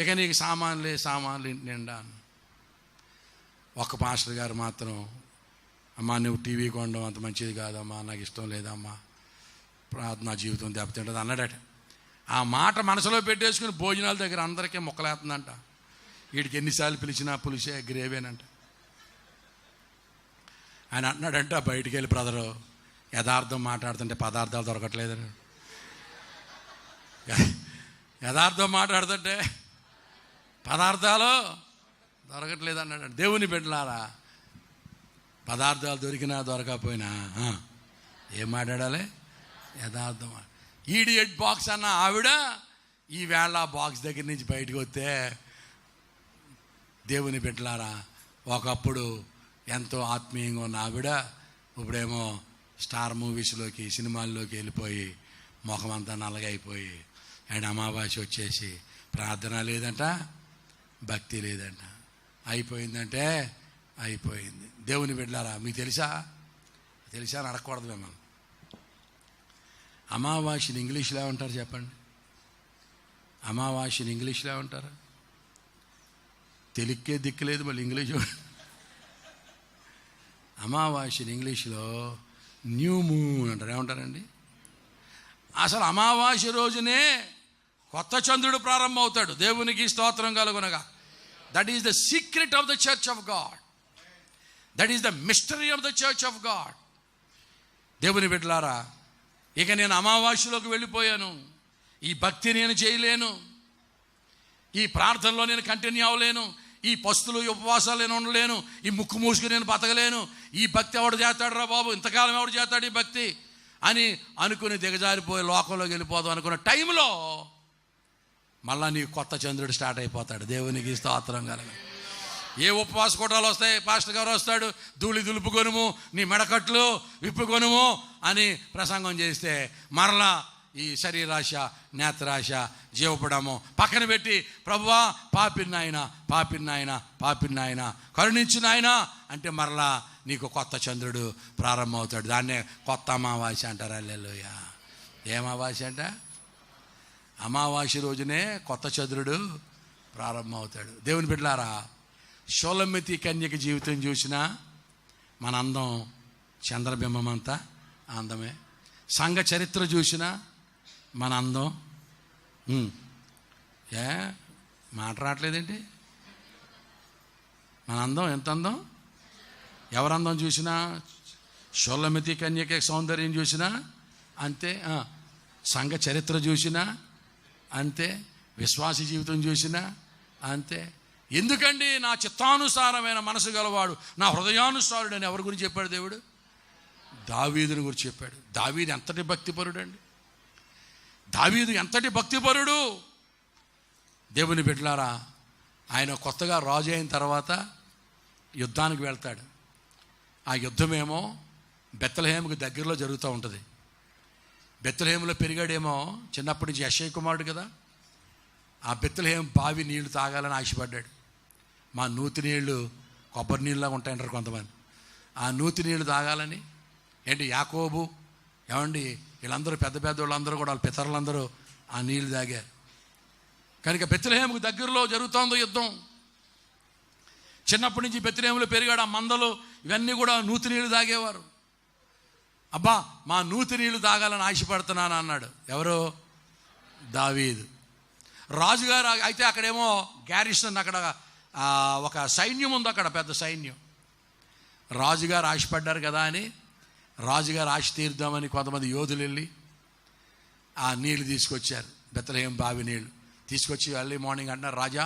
ఇక నీకు సామాన్లు ఇంటి నిండా. ఒక పాస్టర్ గారు మాత్రం, అమ్మా నువ్వు టీవీ కొనడం అంత మంచిది కాదమ్మా, నాకు ఇష్టం లేదమ్మా, ప్రార్థనా జీవితం దెబ్బతింటుంది అన్నాడట. ఆ మాట మనసులో పెట్టేసుకుని భోజనాల దగ్గర అందరికీ మొక్కలేస్తుందంట. వీడికి ఎన్నిసార్లు పిలిచినా పులిసే గ్రేవేనంట. ఆయన అంటున్నాడంట బయటికి వెళ్ళి, బ్రదరు యథార్థం మాట్లాడుతుంటే పదార్థాలు దొరకట్లేదని. యథార్థం మాట్లాడుతుంటే పదార్థాలు దొరకట్లేదు అన్నాడు. దేవుని బిడ్డలారా, పదార్థాలు దొరికినా దొరకపోయినా ఏం మాట్లాడాలి? యథార్థం. ఈడియట్ బాక్స్ అన్న ఆవిడ ఈవేళ బాక్స్ దగ్గర నుంచి బయటకు వస్తే, దేవుని బిడ్డలారా, ఒకప్పుడు ఎంతో ఆత్మీయంగా ఉన్న ఆవిడ ఇప్పుడేమో స్టార్ మూవీస్లోకి, సినిమాల్లోకి వెళ్ళిపోయి ముఖం అంతా నల్లగైపోయి, అండ్ అమావాస్య వచ్చేసి ప్రార్థన లేదంట, భక్తి లేదంట. అయిపోయిందంటే అయిపోయింది. దేవుని బిడ్డలారా, మీకు తెలుసా అని అడగకూడదు మిమ్మల్ని. అమావాస్యని ఇంగ్లీష్లో ఏమంటారు చెప్పండి? అమావాస్యని ఇంగ్లీష్లో ఏమంటారు? తెలుగుకే దిక్కులేదు, మళ్ళీ ఇంగ్లీషు. అమావాస్యని ఇంగ్లీష్లో న్యూ మూన్ అంటారు. ఏమంటారండి? అసలు అమావాస్య రోజునే కొత్త చంద్రుడు ప్రారంభం అవుతాడు. దేవునికి స్తోత్రం కలుగునగా. That is the secret of the church of God. That is the mystery of the church of God. దేవుని బిడ్డలారా, ఇక నేను అమావాస్యలోకి వెళ్ళిపోయాను. ఈ భక్తి నేను చేయలేను, ఈ ప్రార్థనలో నేను కంటిన్యూ అవ్వలేను, ఈ పస్తులు ఉపవాసాలు నేను ఉండలేను, ఈ ముక్కు మూసుకు నేను బతకలేను. ఈ భక్తి ఎవడు చేస్తాడు రా బాబు, ఇంతకాలం ఎవడు చేస్తాడు ఈ భక్తి అని అనుకుని దిగజారిపోయి లోకంలోకి వెళ్ళిపోదాం అనుకున్న టైంలో మళ్ళా నీ కొత్త చంద్రుడు స్టార్ట్ అయిపోతాడు. దేవునికి స్తోత్రం కలగ. ఏ ఉపవాస కూటాలు వస్తాయి, పాస్టర్ గారు వస్తాడు, ధూళి దులుపుకొనుము, నీ మెడకట్లు విప్పుకొనుము అని ప్రసంగం చేస్తే మరలా ఈ శరీరాశ, నేత్రాశ, జీవపడము పక్కన పెట్టి ప్రభువా పాపిన్నాయన కరుణించిన ఆయన అంటే మరలా నీకు కొత్త చంద్రుడు ప్రారంభమవుతాడు. దాన్నే కొత్త అమావాస్య అంటారు. హల్లెలూయా. ఏం అమావాస్య అంట? అమావాస్య రోజునే కొత్త చంద్రుడు ప్రారంభమవుతాడు. దేవుని బిడ్డలారా, షోలమితి కన్యక జీవితం చూసినా మన అందం చంద్రబింబం అంతా అందమే. సంఘ చరిత్ర చూసినా మన అందం మాట రావట్లేదేంటి? మన అందం ఎంత అందం? ఎవరందం చూసినా, షోలమితి కన్యక సౌందర్యం చూసినా అంతే, సంఘ చరిత్ర చూసినా అంతే, విశ్వాస జీవితం చూసినా అంతే. ఎందుకండి? నా చిత్తానుసారమైన మనసు గలవాడు, నా హృదయానుసారుడు అని ఎవరి గురించి చెప్పాడు దేవుడు? దావీదుని గురించి చెప్పాడు. దావీదు ఎంతటి భక్తిపరుడు అండి! దావీదు ఎంతటి భక్తిపరుడు! దేవుని బిడ్డలారా, ఆయన కొత్తగా రాజు అయిన తర్వాత యుద్ధానికి వెళ్తాడు. ఆ యుద్ధమేమో బెత్లెహేముకి దగ్గరలో జరుగుతూ ఉంటుంది. బెత్లెహేములో పెరిగాడేమో, చిన్నప్పటి నుంచి యెషయా కుమారుడు కదా. ఆ బెత్లెహేము బావి నీళ్లు తాగాలని ఆశపడ్డాడు. మా నూతి నీళ్లు కొబ్బరి నీళ్ళలాగా ఉంటాయంటారు కొంతమంది. ఆ నూతి నీళ్లు తాగాలని ఏంటి యాకోబు ఏమండి వీళ్ళందరూ పెద్ద వాళ్ళందరూ కూడా వాళ్ళ పితరులందరూ ఆ నీళ్లు తాగారు. కనుక బెత్లెహేముకు దగ్గరలో జరుగుతోంది యుద్ధం. చిన్నప్పటి నుంచి బెత్లెహేములో పెరిగాడు. ఆ మందలు ఇవన్నీ కూడా నూతి నీళ్లు తాగేవారు. అబ్బా మా నూతి నీళ్లు తాగాలని ఆశపడుతున్నాను అన్నాడు. ఎవరు? దావీదు రాజుగారు. అయితే అక్కడేమో గ్యారిసన్, అక్కడ ఒక సైన్యం ఉంది, అక్కడ పెద్ద సైన్యం. రాజుగారు ఆశపడ్డారు కదా అని రాజుగారు ఆశ తీరుద్దామని కొంతమంది యోధులు వెళ్ళి ఆ నీళ్లు తీసుకొచ్చారు. బెత్లెహేము బావి నీళ్లు తీసుకొచ్చి ఎర్లీ మార్నింగ్ అంటున్నారు, Raja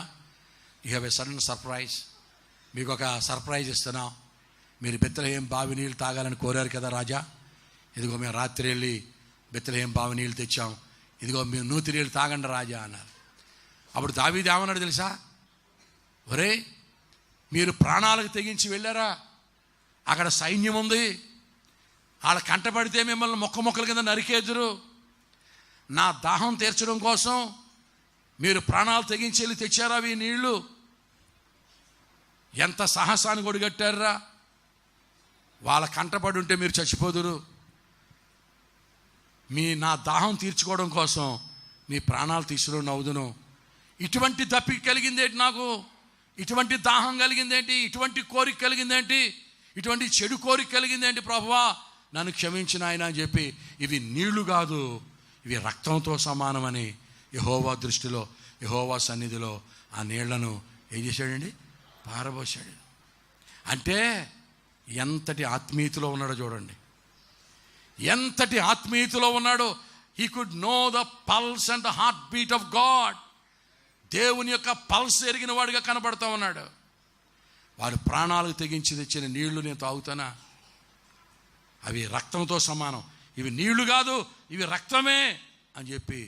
you have a sudden surprise, మీకు ఒక సర్ప్రైజ్ ఇస్తున్నాం. మీరు బెత్లెహేము బావి నీళ్ళు తాగాలని కోరారు కదా రాజా, ఇదిగో మేము రాత్రి వెళ్ళి బెత్లెహేము బావి నీళ్ళు తెచ్చాం, ఇదిగో మీరు నూతి నీళ్ళు తాగండి రాజా అన్నారు. అప్పుడు దావీదు ఏమన్నాడు తెలుసా? ఒరే మీరు ప్రాణాలకు తెగించి వెళ్ళారా, అక్కడ సైన్యం ఉంది, వాళ్ళ కంటపడితే మిమ్మల్ని మొక్కల కింద నరికేదురు. నా దాహం తీర్చడం కోసం మీరు ప్రాణాలు తెగించి వెళ్ళి తెచ్చారా ఈ నీళ్లు? ఎంత సాహసాన్ని ఒడిగట్టారా? వాళ్ళ కంటపడి ఉంటే మీరు చచ్చిపోదురు. నా దాహం తీర్చుకోవడం కోసం మీ ప్రాణాలు తీసుకుని అవుదును. ఇటువంటి దప్పిక కలిగిందేంటి నాకు? ఇటువంటి దాహం కలిగిందేంటి? ఇటువంటి కోరిక కలిగిందేంటి? ఇటువంటి చెడు కోరిక కలిగిందేంటి? ప్రభువా నన్ను క్షమించిన ఆయన అని చెప్పి, ఇవి నీళ్లు కాదు, ఇవి రక్తంతో సమానమని యెహోవా దృష్టిలో, యెహోవా సన్నిధిలో ఆ నీళ్లను ఏం చేశాడండి? పారబోసాడు. అంటే ఎంతటి ఆత్మీయతలో ఉన్నాడో చూడండి, ఎంతటి ఆత్మీయతలో ఉన్నాడో. He could know the pulse and the heart beat of God. దేవుని యొక్క పల్స్ ఎరిగిన వాడిగా కనబడుతూ ఉన్నాడు. వారి ప్రాణాలకు తెగించి తెచ్చిన నీళ్లు నేను తాగుతానా? అవి రక్తంతో సమానం, ఇవి నీళ్లు కాదు, ఇవి రక్తమే అని చెప్పి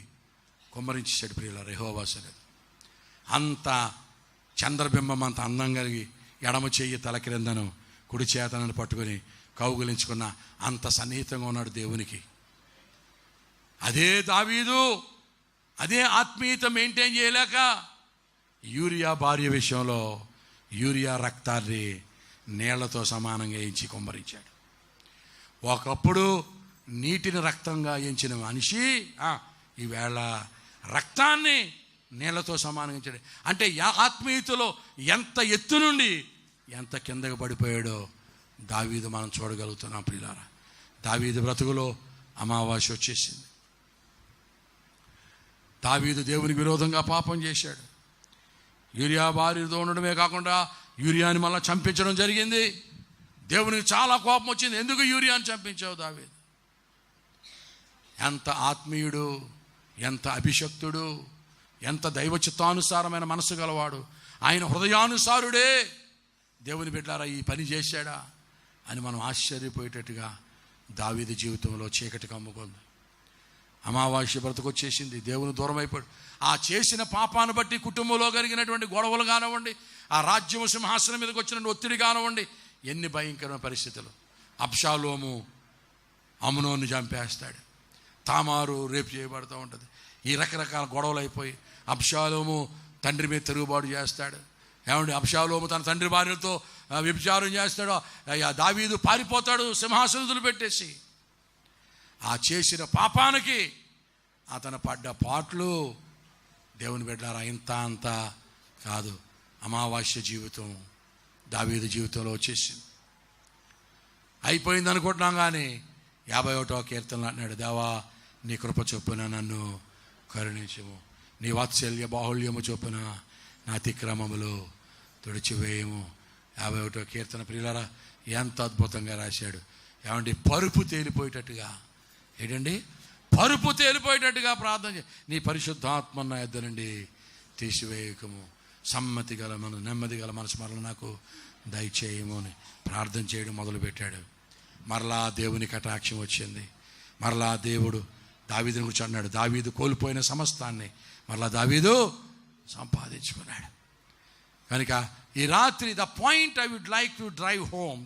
కుమ్మరించేసాడు ప్రియులారా యెహోవా సన్నిధిలో. అంత చంద్రబింబం అంత అందం కలిగి ఎడమ చెయ్యి తల క్రిందను కుడి చేతనని పట్టుకొని కౌగులించుకున్న అంత సన్నిహితంగా ఉన్నాడు దేవునికి. అదే దావీదు అదే ఆత్మీయత మెయింటైన్ చేయలేక యూరియా భార్య విషయంలో యూరియా రక్తాన్ని నీళ్లతో సమానంగా ఎంచి కుమ్మరించాడు. ఒకప్పుడు నీటిని రక్తంగా ఎంచిన మనిషి ఈవేళ రక్తాన్ని నీళ్లతో సమానంగా ఎంచాడు. అంటే ఆత్మీయతలో ఎంత ఎత్తు నుండి ఎంత కిందకు పడిపోయాడో దావీదు మనం చూడగలుగుతున్నాం ప్రియులారా. దావీదు బ్రతుకులో అమావాస్య వచ్చేసింది. దావీదు దేవునికి విరోధంగా పాపం చేశాడు. యూరియా భార్యతో ఉండడమే కాకుండా యూరియాని మళ్ళీ చంపించడం జరిగింది. దేవునికి చాలా కోపం వచ్చింది. ఎందుకు యూరియాని చంపించావు దావీదు? ఎంత ఆత్మీయుడు, ఎంత అభిషక్తుడు, ఎంత దైవ చిత్తానుసారమైన మనసు గలవాడు. ఆయన హృదయానుసారుడే. దేవుని బిడ్డలారా ఈ పని చేశాడా అని మనం ఆశ్చర్యపోయేటట్టుగా దావీదు జీవితంలో చీకటి కమ్ముకుంది. అమావాస్య బ్రతకొచ్చేసింది. దేవుని దూరం అయిపోయాడు. ఆ చేసిన పాపాన్ని బట్టి కుటుంబంలో కలిగినటువంటి గొడవలు కానివ్వండి, ఆ రాజ్యం సింహాసనం మీదకి వచ్చిన ఒత్తిడి కానివ్వండి, ఎన్ని భయంకరమైన పరిస్థితులు. అబ్షాలోము అమ్నోను చంపేస్తాడు. తామారు రేపు చేయబడుతూ ఉంటుంది. ఈ రకరకాల గొడవలు అయిపోయి అబ్షాలోము తండ్రి మీద తిరుగుబాటు చేస్తాడు. ఏమండి, అబ్షాలోము తన తండ్రి భార్యతో వ్యభిచారం చేస్తాడు. దావీదు పారిపోతాడు సింహాసనం పెట్టేసి. ఆ చేసిన పాపానికి అతను పడ్డ పాటలు దేవుని బిడ్డలారా ఇంత అంత కాదు. అమావాస్య జీవితం దావీదు జీవితంలో వచ్చేసింది. అయిపోయింది అనుకుంటున్నాం, కానీ 51వ కీర్తనలో అంటున్నాడు, దేవా నీ కృప చొప్పున నన్ను కరుణించుము, నీ వాత్సల్య బాహుళ్యము చొప్పున నా అతిక్రమములు తుడిచివేయము. 51వ కీర్తన ప్రియులారా ఎంత అద్భుతంగా రాశాడు. ఏమండి, పరుపు తేలిపోయేటట్టుగా, ఏంటండి, పరుపు తేలిపోయేటట్టుగా ప్రార్థన చేయి. నీ పరిశుద్ధాత్మ నా యొద్ద నుండి తీసివేయకము, సమ్మతి గల నెమ్మది గల మనసు మరల నాకు దయచేయము అని ప్రార్థన చేయడం మొదలుపెట్టాడు. మరలా దేవుని కటాక్షం వచ్చింది. మరలా దేవుడు దావీదుని గురించి అన్నాడు, దావీదు కోల్పోయిన సమస్తాన్ని మరలా దావీదు సంపాదించుకున్నాడు. కనుక ఈ రాత్రి the point I would like to drive home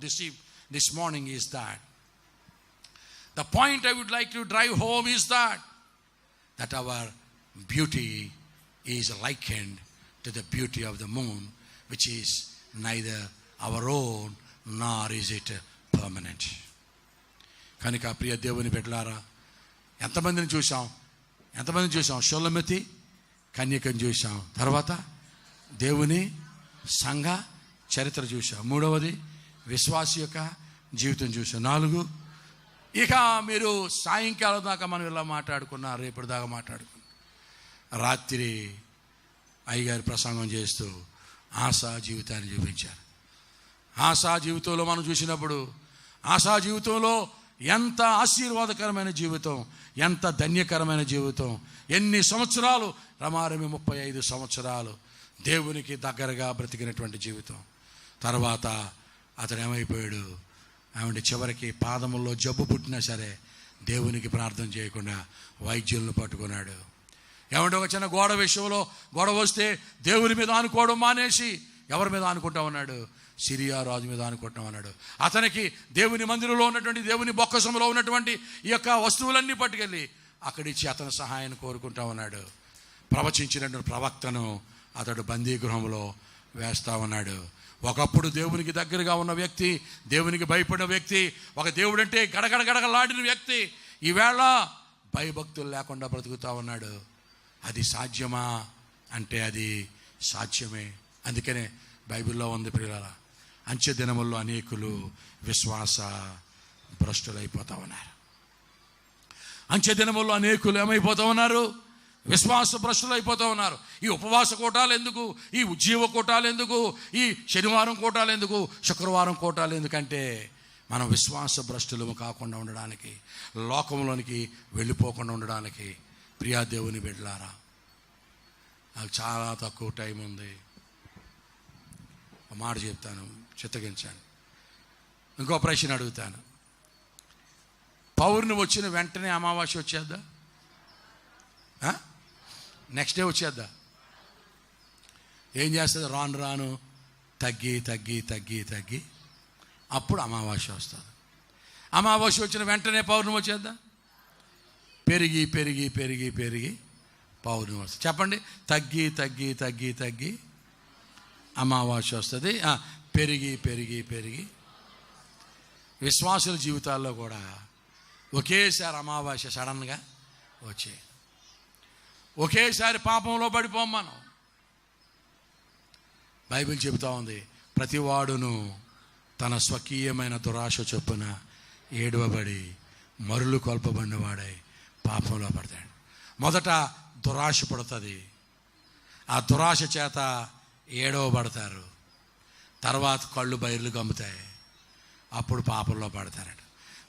this morning is that, the point I would like to drive home is that our beauty is likened to the beauty of the moon, which is neither our own nor is it permanent. కనుక ప్రియ దేవుని బిడ్డలారా, ఎంతమందిని చూసాం? షొలొమతి కన్యకను చూసాం. తర్వాత దేవుని సంఘ చరిత్ర చూసాం. 3వది విశ్వాసి యొక్క జీవితం చూసాం. 4 ఇక మీరు సాయంకాలం దాకా మనం ఇలా మాట్లాడుకున్నా, రేపటి దాకా మాట్లాడుకున్నాం. రాత్రి అయ్యగారి ప్రసంగం చేస్తూ ఆశా జీవితాన్ని చూపించారు. ఆశా జీవితంలో మనం చూసినప్పుడు ఆశా జీవితంలో ఎంత ఆశీర్వాదకరమైన జీవితం, ఎంత ధన్యకరమైన జీవితం. ఎన్ని సంవత్సరాలు, రమారమి 35 సంవత్సరాలు దేవునికి దగ్గరగా బ్రతికినటువంటి జీవితం. తర్వాత అతను ఏమైపోయాడు, ఆవిడ చివరికి పాదముల్లో జబ్బు పుట్టినా సరే దేవునికి ప్రార్థన చేయకుండా వైద్యులను పట్టుకున్నాడు. ఏమంటే ఒక చిన్న గోడ విషయంలో గొడవ వస్తే దేవుని మీద ఆనుకోవడం మానేసి ఎవరి మీద ఆనుకుంటా ఉన్నాడు? సిరియా రాజు మీద ఆనుకుంటా ఉన్నాడు. అతనికి దేవుని మందిరంలో ఉన్నటువంటి, దేవుని బొక్కసంలో ఉన్నటువంటి ఈ యొక్క వస్తువులన్నీ పట్టుకెళ్ళి అక్కడిచ్చి అతని సహాయాన్ని కోరుకుంటా ఉన్నాడు. ప్రవచించినటువంటి ప్రవక్తను అతడు బందీగృహంలో వేస్తా ఉన్నాడు. ఒకప్పుడు దేవునికి దగ్గరగా ఉన్న వ్యక్తి, దేవునికి భయపడిన వ్యక్తి, ఒక దేవుడంటే గడగడగడగలాడిన వ్యక్తి ఈవేళ భయభక్తులు లేకుండా బ్రతుకుతా ఉన్నాడు. అది సాధ్యమా అంటే అది సాధ్యమే. అందుకనే బైబిల్లో ఉంది ప్రియులారా, అంచె దినముల్లో అనేకులు విశ్వాస భ్రష్టులైపోతా ఉన్నారు. అంచె దినముల్లో అనేకులు ఏమైపోతూ ఉన్నారు? విశ్వాస భ్రష్టులు అయిపోతూ ఉన్నారు. ఈ ఉపవాస కూటాలు ఎందుకు? ఈ ఉజ్జీవ కూటాలు ఎందుకు? ఈ శనివారం కూటాలు ఎందుకు? శుక్రవారం కూటాలు ఎందుకంటే మనం విశ్వాస భ్రష్టులము కాకుండా ఉండడానికి, లోకంలోనికి వెళ్ళిపోకుండా ఉండడానికి. ప్రియా దేవుని బిడ్డలారా, నాకు చాలా తక్కువ టైం ఉంది. ఒక మాట చెప్తాను, చిత్తగించండి. ఇంకో ప్రశ్న అడుగుతాను. పౌర్ణమి వచ్చిన వెంటనే అమావాస్య వచ్చేద్దా? Next day వచ్చేద్దా? ఏం చేస్తుంది? రాను రాను తగ్గి తగ్గి తగ్గి తగ్గి అప్పుడు అమావాస్య వస్తుంది. అమావాస్య వచ్చిన వెంటనే పౌర్ణమి వచ్చేద్దా? పెరిగి పెరిగి పెరిగి పెరిగి పౌర్ణమి వస్తుంది. చెప్పండి, తగ్గి తగ్గి తగ్గి తగ్గి అమావాస్య వస్తుంది. పెరిగి పెరిగి పెరిగి. విశ్వాసుల జీవితాల్లో కూడా ఒకేసారి అమావాస్య సడన్గా వచ్చే, ఒకేసారి పాపంలో పడిపోం మనం. బైబిల్ చెబుతా ఉంది, ప్రతివాడును తన స్వకీయమైన దురాశ చొప్పున ఏడవబడి మరులు కొల్పబడిన వాడై పాపంలో పడతాడు. మొదట దురాశ పడుతుంది, ఆ దురాశ చేత ఏడవబడతారు. తర్వాత కళ్ళు బయర్లు గమ్ముతాయి, అప్పుడు పాపంలో పడతారట.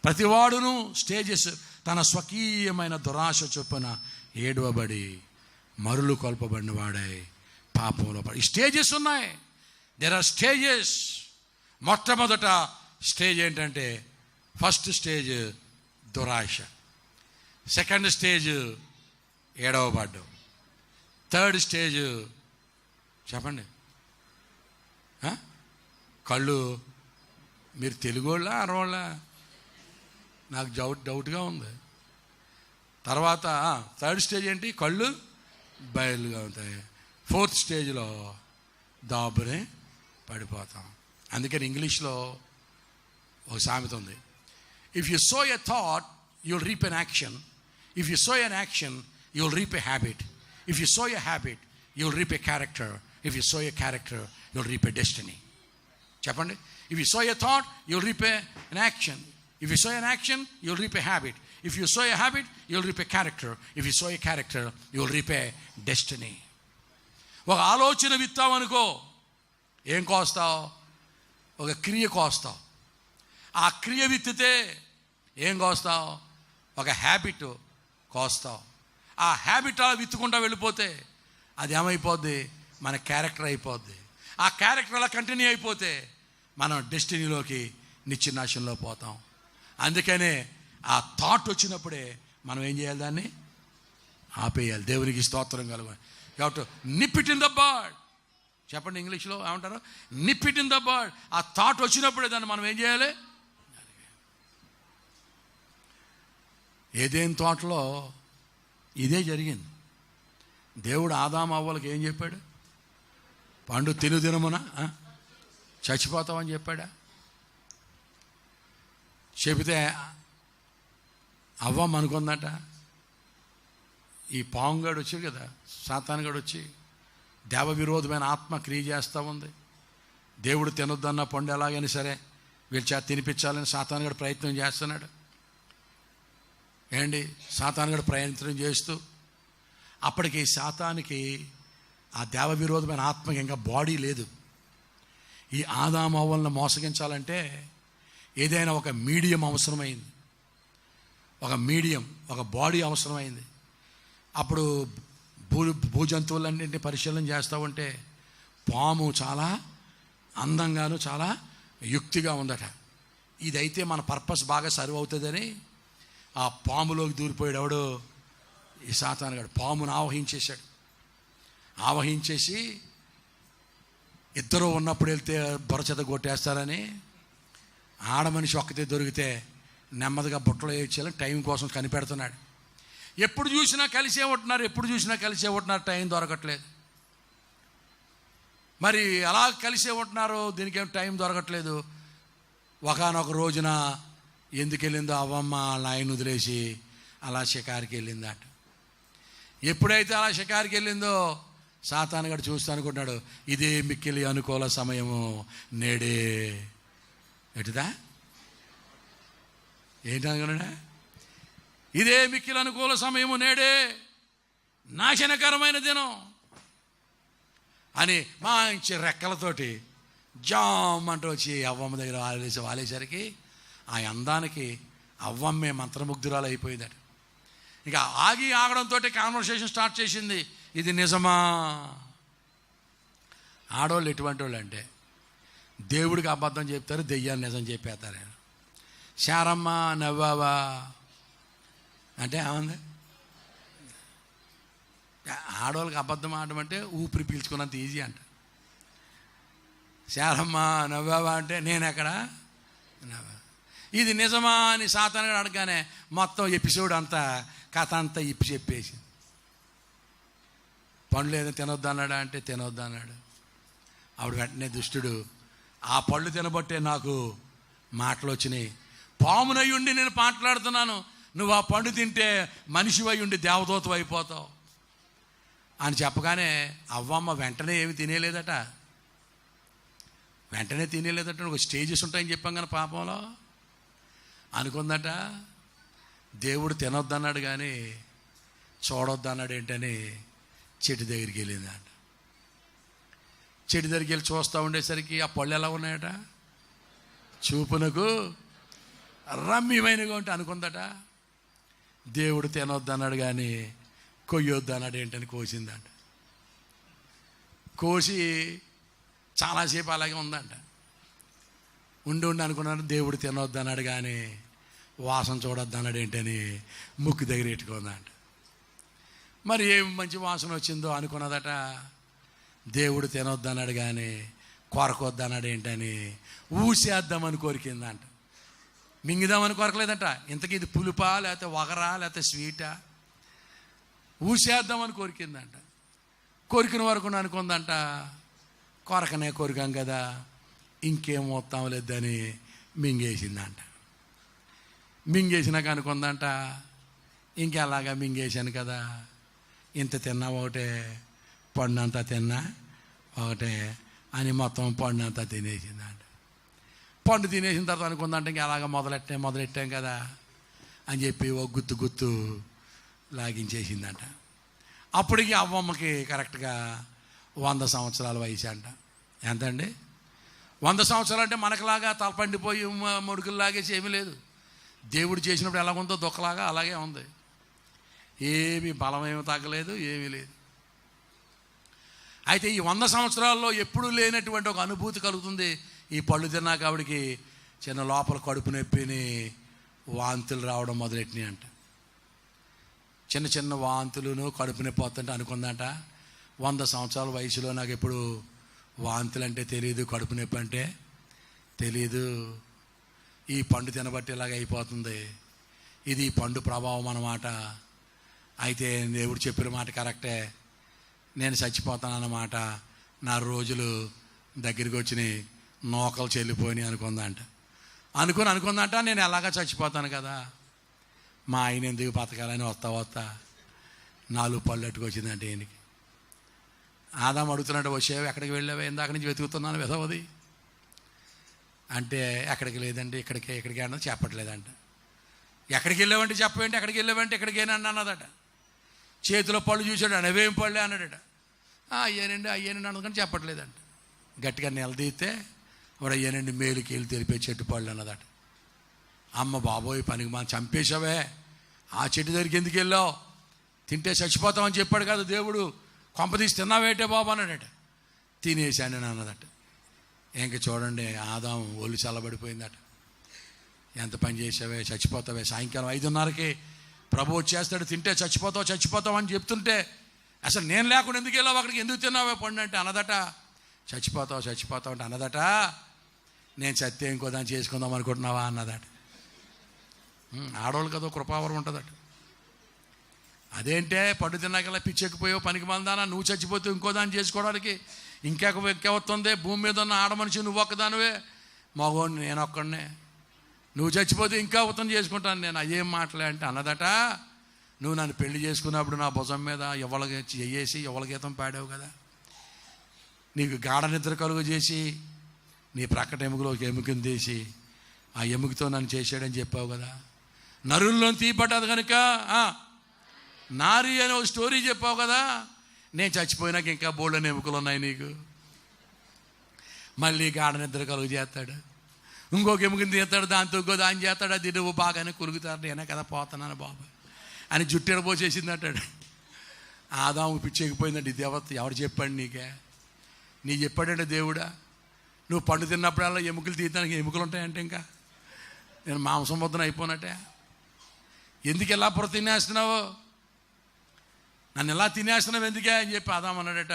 ప్రతివాడును స్టేజెస్ తన స్వకీయమైన దురాశ చొప్పున ఏడవబడి మరులు కొల్పబడిన వాడై పాపంలో పడి. ఈ స్టేజెస్ ఉన్నాయి, దేర్ ఆర్ స్టేజెస్. మొట్టమొదట స్టేజ్ ఏంటంటే, ఫస్ట్ స్టేజ్ దురాశ. సెకండ్ స్టేజ్ ఏడవబడ్డం. థర్డ్ స్టేజ్ చెప్పండి. కళ్ళు. మీరు తెలుగు వాళ్ళ అరవాళ్ళ? నాకు డౌట్గా ఉంది. తర్వాత థర్డ్ స్టేజ్ ఏంటి? కళ్ళు బయలుగా ఉంటాయి. ఫోర్త్ స్టేజ్లో దాబునే పడిపోతాం. అందుకని ఇంగ్లీష్లో ఒక సామెత ఉంది, if you sow a thought you'll reap an action, if you sow an action you'll reap a habit, if you sow a habit you'll reap a character, if you sow a character you'll reap a destiny. చెప్పండి. If you sow a thought you'll reap an action, if you sow an action you'll reap a habit, if you sow a habit you'll reap a character, if you sow a character you'll reap a destiny. ఒక ఆలోచన విత్తామనుకో, ఏం కోస్తావు? ఒక క్రియ కోస్తావు. ఆ క్రియ విత్తితే ఏం కోస్తావు? ఒక హ్యాబిట్ కోస్తావు. ఆ హ్యాబిట్ అలా విత్తుకుంటా వెళ్ళిపోతే అది ఏమైపోద్ది? మన క్యారెక్టర్ అయిపోద్ది. ఆ క్యారెక్టర్ అలా కంటిన్యూ అయిపోతే మనం డెస్టినీలోకి, నిత్యనాశంలో పోతాం. అందుకనే ఆ థాట్ వచ్చినప్పుడే మనం ఏం చేయాలి? దాన్ని ఆపేయాలి. దేవునికి స్తోత్రం కలుగు. కాబట్టి నిప్ ఇట్ ఇన్ ద బర్డ్. చెప్పండి ఇంగ్లీష్లో ఏమంటారు? నిప్ ఇట్ ఇన్ ద బర్డ్. ఆ థాట్ వచ్చినప్పుడే దాన్ని మనం ఏం చేయాలి? ఏదేని తోటలో ఇదే జరిగింది. దేవుడు ఆదాము అవ్వలకి ఏం చెప్పాడు? పండు తినుదినమున చచ్చిపోతామని చెప్పాడా? చెబితే అవ్వమ్మ అనుకుందట, ఈ పాంగాడు వచ్చి కదా, సాతానుగాడు వచ్చి దేవ విరోధమైన ఆత్మ క్రియ చేస్తూ ఉంది. దేవుడు తినొద్దన్న పండు ఎలాగైనా సరే వీళ్ళ చేత తినిపించాలని సాతానుగాడు ప్రయత్నం చేస్తున్నాడు. ఏంటి? సాతానుగాడు ప్రయత్నం చేస్తూ, అప్పటికి సాతానికి ఆ దేవ విరోధమైన ఆత్మకి ఇంకా బాడీ లేదు. ఈ ఆదాము అవ్వలను మోసగించాలంటే ఏదైనా ఒక మీడియం అవసరమైంది, ఒక మీడియం, ఒక బాడీ అవసరమైంది. అప్పుడు భూజంతువులన్నింటినీ పరిశీలన చేస్తూ ఉంటే పాము చాలా అందంగాను చాలా యుక్తిగా ఉందట. ఇదైతే మన పర్పస్ బాగా సర్వ్ అవుతుందని ఆ పాములోకి దూరిపోయాడు ఎవడు? ఈ సాతానుగాడు. పామును ఆవహించేశాడు. ఆవహించేసి ఇద్దరు ఉన్నప్పుడు వెళ్తే బొరచెత కొట్టేస్తారని ఆడ మనిషి ఒక్కతే దొరికితే నెమ్మదిగా బుట్టలో వేయించాలని టైం కోసం కనిపెడుతున్నాడు. ఎప్పుడు చూసినా కలిసే ఉంటున్నారు, ఎప్పుడు చూసినా కలిసే ఉంటున్నారు, టైం దొరకట్లేదు. మరి అలా కలిసే ఉంటున్నారు, దీనికి ఏం టైం దొరకట్లేదు. ఒకానొక రోజున ఎందుకు వెళ్ళిందో అవ్వమ్మ వాళ్ళ ఆయన వదిలేసి అలా షికారికి వెళ్ళిందట. ఎప్పుడైతే అలా షికారికి వెళ్ళిందో సాతానుగాడు చూస్తూ అనుకుంటున్నాడు, ఇదే మిక్కిలి అనుకూల సమయము నేడే. ఎటుదా? ఏంటి అనుకున్నాడా? ఇదే మిక్కిలి అనుకూల సమయము నేడే, నాశనకరమైన దినం అని మంచి రెక్కలతోటి జామ్ అంటూ వచ్చి అవ్వమ్మ దగ్గర వాలేసరికి ఆ అందానికి అవ్వమ్మే మంత్రముగ్ధురాలు అయిపోయిందట. ఇక ఆగడంతో కాన్వర్సేషన్ స్టార్ట్ చేసింది, ఇది నిజమా? ఆడవాళ్ళు ఎటువంటి వాళ్ళు అంటే దేవుడికి అబద్ధం చెప్తారు, దెయ్యాలు నిజం చెప్పేస్తారు. శారమ్మ నవ్వావా అంటే ఏమంది? ఆడవాళ్ళకి అబద్ధం ఆడడం అంటే ఊపిరి పీల్చుకున్నంత ఈజీ అంట. శారమ్మ నవ్వావా అంటే నేను ఎక్కడ నవ్వా. ఇది నిజమా అని సాతానుగాడు అడగానే మొత్తం ఎపిసోడ్ అంతా, కథ అంతా ఇప్పి చెప్పేసి, పండ్లు ఏదో తినొద్దు అన్నాడా అంటే తినొద్దు అన్నాడు. ఆవిడ వెంటనే దుష్టుడు, ఆ పళ్ళు తినబట్టే నాకు మాటలు వచ్చినాయి, పామునై ఉండి నేను మాట్లాడుతున్నాను, నువ్వు ఆ పండు తింటే మనిషివై ఉండి దేవదూత అయిపోతావు అని చెప్పగానే అవ్వమ్మ వెంటనే ఏమి తినేలేదట. వెంటనే తినేలేదట. ఒక స్టేజెస్ ఉంటాయని చెప్పాం కానీ పాపంలో అనుకుందట, దేవుడు తినొద్దన్నాడు కానీ చూడొద్దు అన్నాడు ఏంటని చెట్టు దగ్గరికి వెళ్ళిందట. చెట్టు దగ్గరికి వెళ్ళి చూస్తూ ఉండేసరికి ఆ పళ్ళు ఎలా ఉన్నాయట? చూపునకు రమ్యమైనగా ఉంటే అనుకుందట. దేవుడు తినొద్దు అన్నాడు కానీ కొయ్యొద్దు అన్నాడు ఏంటని కోసిందంట. కోసి చాలాసేపు అలాగే ఉందంట. ఉండి అనుకున్నాడు దేవుడు తినొద్దు అన్నాడు కానీ వాసన చూడొద్దు అన్నాడు. ఏంటని ముక్కు దగ్గర పెట్టుకుందంట. మరి ఏం మంచి వాసన వచ్చిందో అనుకున్నదట. దేవుడు తినొద్దు అన్నాడు కానీ కొరకొద్దు అన్నాడు. ఏంటని ఊసేద్దామని కోరికిందంట. మింగిదామని కొరకలేదంట. ఇంతకీ ఇది పులుపా లేకపోతే వగరా లేకపోతే స్వీటా? ఊసేద్దామని కోరికిందంట. కోరికిన వరకు అనుకుందంట, కొరకనే కోరికాం కదా, ఇంకేం వస్తాం లేదని మింగేసిందంట. మింగేసినాక అనుకుందంట, ఇంకెలాగా మింగేశాను కదా, ఇంత తిన్నా ఒకటే, పండంతా తిన్నా ఒకటే అని మొత్తం పండంతా తినేసిందంట. పండు తినేసిన తర్వాత అనుకుందంట, ఇంక అలాగా మొదలెట్టాం కదా అని చెప్పి ఒక గుత్తు లాగించేసిందంట. అప్పటికి అవ్వమ్మకి కరెక్ట్గా 100 సంవత్సరాల వయసు అంట. ఎంతండి? 100 సంవత్సరాలు అంటే మనకులాగా తలపండిపోయి ముడుకుల్లాగేసి ఏమీ లేదు. దేవుడు చేసినప్పుడు ఎలా ఉందో దుఃఖలాగా అలాగే ఉంది. ఏమీ బలమేమీ తగ్గలేదు, ఏమీ లేదు. అయితే ఈ 100 సంవత్సరాల్లో ఎప్పుడూ లేనటువంటి ఒక అనుభూతి కలుగుతుంది. ఈ పళ్ళు తిన్నాక ఆవిడికి చిన్న లోపల కడుపు నొప్పిని వాంతులు రావడం మొదలెట్టినాయి అంట. చిన్న వాంతులను కడుపు నొప్పి వస్తుంటే అనుకుందంట, 100 సంవత్సరాల వయసులో నాకు ఎప్పుడు వాంతులు అంటే తెలియదు, కడుపు నొప్పి అంటే తెలియదు. ఈ పండు తినబట్టి ఇలాగ అయిపోతుంది. ఇది ఈ పండు ప్రభావం అన్నమాట. అయితే దేవుడు చెప్పిన మాట కరెక్టే, నేను చచ్చిపోతానన్నమాట. నా రోజులు దగ్గరికి వచ్చినాయి, నోకలు చెల్లిపోయినాయి అనుకుందంట. అనుకుందంట, నేను ఎలాగా చచ్చిపోతాను కదా, మా ఆయన ఎందుకు బతకాలని వస్తా 4 పళ్ళు అట్టుకొచ్చిందంటే ఈయనకి. ఆదాం అడుగుతున్నాడు, వచ్చేవి ఎక్కడికి వెళ్ళావే, ఇందాక నుంచి వెతుకుతున్నాను వెధవది అంటే, ఎక్కడికి లేదండి, ఇక్కడికి అన్నది చెప్పట్లేదంట. ఎక్కడికి వెళ్ళావంటే చెప్పేంటి, ఎక్కడికి వెళ్ళావంటే ఎక్కడికేనండి అన్నదట. చేతిలో పళ్ళు చూశాడు, అవేం పళ్ళే అన్నాడట. అయ్యానండి అన్నదని చెప్పట్లేదంట. గట్టిగా నిలదీస్తే వాడు అయ్యానండి మేలుకీళ్ళు తెలిపే చెట్టు పళ్ళు అన్నదట. అమ్మ బాబోయ్, పనికి మనం చంపేశావే, ఆ చెట్టు దగ్గరికి ఎందుకు వెళ్ళావు, తింటే చచ్చిపోతామని చెప్పాడు కదా దేవుడు, కొంపదీసి తిన్నావేటే బాబు అన్నాడట. తినేశాను అన్నదట. ఇంక చూడండి, ఆదాం ఒళ్ళు చల్లబడిపోయిందట. ఎంత పని చేసావే, చచ్చిపోతావే. సాయంకాలం 5:30కి ప్రభు వచ్చేస్తాడు, తింటే చచ్చిపోతావు అని చెప్తుంటే, అసలు నేను లేకుండా ఎందుకు వెళ్ళావు అక్కడికి, ఎందుకు తిన్నావే పండు అంటే అన్నదట. చచ్చిపోతావు అంటే అన్నదట, నేను చస్తే ఇంకో దాన్ని చేసుకుందాం అనుకుంటున్నావా అన్నదట. ఆడవాళ్ళు కదా కృపావరం ఉంటుందట. అదేంటే పండు తిన్నాకల్లా పిచ్చెక్కిపోయావు, పనికి మందానా, నువ్వు చచ్చిపోతే ఇంకో దాన్ని చేసుకోవడానికి ఇంకెవస్తుంది భూమి మీద ఉన్న ఆడ మనిషి, నువ్వు ఒక్కదానివే, మగోడిని నేను ఒక్కడినే, నువ్వు చచ్చిపోతే ఇంకా ఉత్తరం చేసుకుంటాను నేను. అయ్యేం మాటలే అంటే అన్నదట, నువ్వు నన్ను పెళ్లి చేసుకున్నప్పుడు నా భుజం మీద ఎవల గీతం పాడావు కదా, నీకు గాఢ నిద్ర కలుగు చేసి నీ ప్రక్కట ఎముకలో ఒక ఎముకను తీసి ఆ ఎముకతో నన్ను చేశాడని చెప్పావు కదా, నరుల్లో తీయబడ్డది కనుక నారి అనే ఒక స్టోరీ చెప్పావు కదా, నేను చచ్చిపోయినాక ఇంకా బోల్డని ఎముకలు ఉన్నాయి నీకు, మళ్ళీ గాఢ నిద్ర కలుగు చేస్తాడు, ఇంకొక ఎముకని తీస్తాడు, దాంతో ఇంకో దాన్ని చేస్తాడు, అది నువ్వు బాగానే కురుగుతాడు, నేనే కదా పోతున్నాను బాబు అని జుట్టెడ పోసేసింది అంటాడు. ఆదాము పిచ్చెక్కిపోయిందండి. ఎవరు చెప్పాడు నీకే, నీకు చెప్పాడంటే దేవుడా, నువ్వు పండు తిన్నప్పుడల్లా ఎముకలు తీయడానికి ఎముకలు ఉంటాయంటే ఇంకా నేను మాంసం వద్దన అయిపోయినట్టే, ఎందుకు ఎలా పొర తినేస్తున్నావు, నన్ను ఎలా తినేస్తున్నావు ఎందుకే అని చెప్పి ఆదాం అన్నాడట.